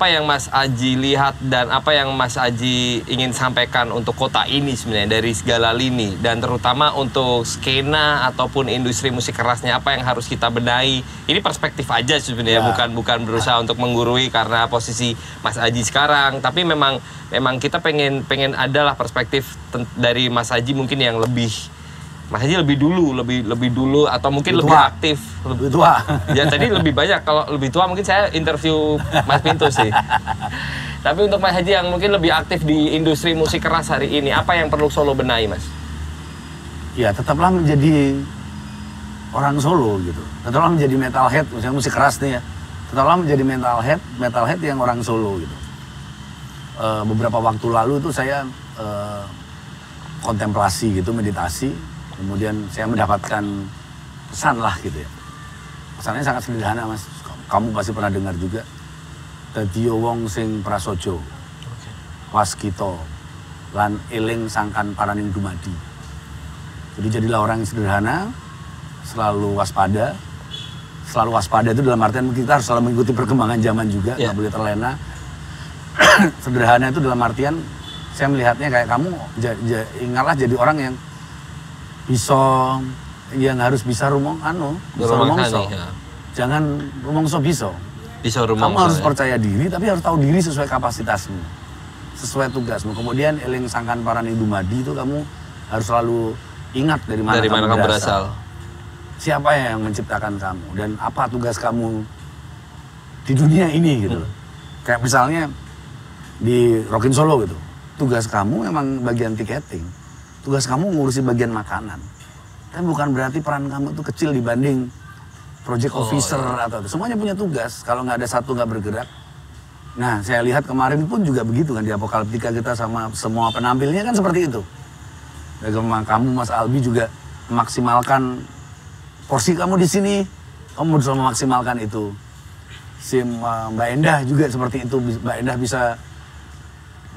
[SPEAKER 1] yang Mas Aji lihat dan apa yang Mas Aji ingin sampaikan untuk kota ini sebenarnya dari segala lini, dan terutama untuk skena ataupun industri musik kerasnya, apa yang harus kita benahi? Ini perspektif aja sebenarnya, bukan berusaha untuk menggurui karena posisi Mas Aji sekarang, tapi memang kita pengen adalah perspektif dari Mas Aji mungkin yang lebih. Mas Haji lebih dulu atau mungkin lebih aktif.
[SPEAKER 2] Lebih tua.
[SPEAKER 1] Ya tadi lebih banyak, kalau lebih tua mungkin saya interview Mas Pintus sih. Tapi untuk Mas Haji yang mungkin lebih aktif di industri musik keras hari ini, apa yang perlu Solo benahi, Mas?
[SPEAKER 2] Ya tetaplah menjadi orang Solo gitu. Tetaplah menjadi metalhead, misalnya musik keras nih ya. Tetaplah menjadi metalhead yang orang Solo gitu. Beberapa waktu lalu itu saya kontemplasi gitu, meditasi. Kemudian saya mendapatkan pesan lah gitu ya. Pesannya sangat sederhana, Mas. Kamu pasti pernah dengar juga. Dadiya wong sing prasaja. Waskita lan eling sangkan paraning dumadi. Jadi jadilah orang yang sederhana, selalu waspada. Selalu waspada itu dalam artian kita harus selalu mengikuti perkembangan zaman juga, nggak boleh terlena. Sederhana itu dalam artian saya melihatnya kayak kamu ingatlah jadi orang yang harus bisa rumongso. Jangan rumongso bisa rumongso. Kamu harus percaya diri, tapi harus tahu diri sesuai kapasitasmu, sesuai tugasmu. Kemudian eling sangkan parani dumadi itu kamu harus selalu ingat dari mana kamu berasal. Siapa yang menciptakan kamu dan apa tugas kamu di dunia ini gitu. Kayak misalnya di Rockin Solo gitu. Tugas kamu memang bagian tiketing. Tugas kamu ngurusin bagian makanan. Tapi bukan berarti peran kamu itu kecil dibanding project officer atau itu. Semuanya punya tugas. Kalau nggak ada satu nggak bergerak. Nah, saya lihat kemarin pun juga begitu kan di Apokaliptika kita sama semua penampilnya kan seperti itu. Bagaimana kamu Mas Albi juga memaksimalkan porsi kamu di sini. Kamu bisa memaksimalkan itu. Mbak Endah juga seperti itu. Mbak Endah bisa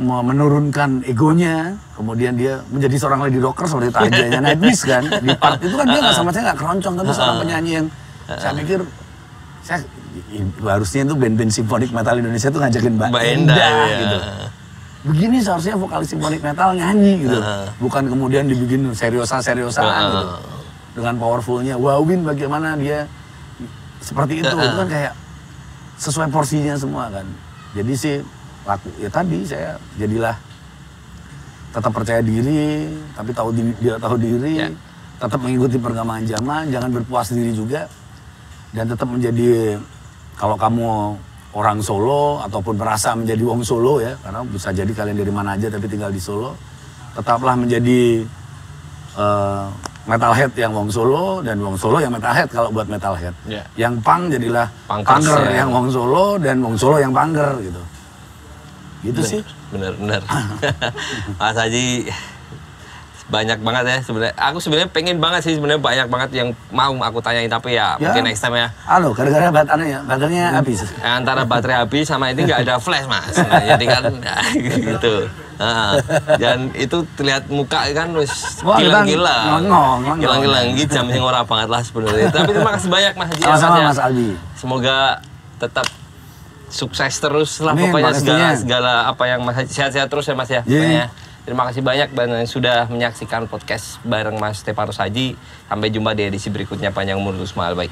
[SPEAKER 2] menurunkan egonya, kemudian dia menjadi seorang lady rocker seperti tajanya Nightwish kan. Di part itu kan dia nggak keroncong, tapi seorang penyanyi yang saya pikir harusnya itu band-band simfonik metal Indonesia tuh ngajakin Mbak Endah gitu. Begini seharusnya vokalis simfonik metal nyanyi gitu, bukan kemudian dibikin seriusan gitu. Dengan powerfulnya, Wawin bagaimana dia seperti itu kan kayak sesuai porsinya semua kan. Jadi sih tadi saya jadilah tetap percaya diri, tapi dia tahu diri, tetap mengikuti perkembangan zaman, jangan berpuas diri juga. Dan tetap menjadi, kalau kamu orang Solo ataupun merasa menjadi wong Solo ya, karena bisa jadi kalian dari mana aja tapi tinggal di Solo, tetaplah menjadi metalhead yang wong Solo dan wong Solo yang metalhead kalau buat metalhead. Yeah. Yang punk jadilah punker yang wong Solo dan wong Solo yang punker gitu. Gitu bener, sih.
[SPEAKER 1] Bener. Mas Haji banyak banget ya sebenarnya. Aku sebenarnya pengen banget sih sebenarnya banyak banget yang mau aku tanyain tapi ya mungkin next time ya.
[SPEAKER 2] Halo, gara-gara baterainya habis.
[SPEAKER 1] Antara baterai habis sama ini nggak ada flash mas. Nah, jadi kan gitu. Dan itu terlihat muka kan wis gilang-gilang. Gilang-gilang jam yang ora banget lah sebenarnya. Tapi terima kasih banyak Mas Haji.
[SPEAKER 2] Sama Mas Albi.
[SPEAKER 1] Semoga tetap sukses terus lah pokoknya segala apa yang Mas Haji sehat-sehat terus ya Mas ya. Yeah. Terima kasih banyak dan sudah menyaksikan podcast bareng Mas Stefanus Haji. Sampai jumpa di edisi berikutnya. Panjang umur terus mahal baik.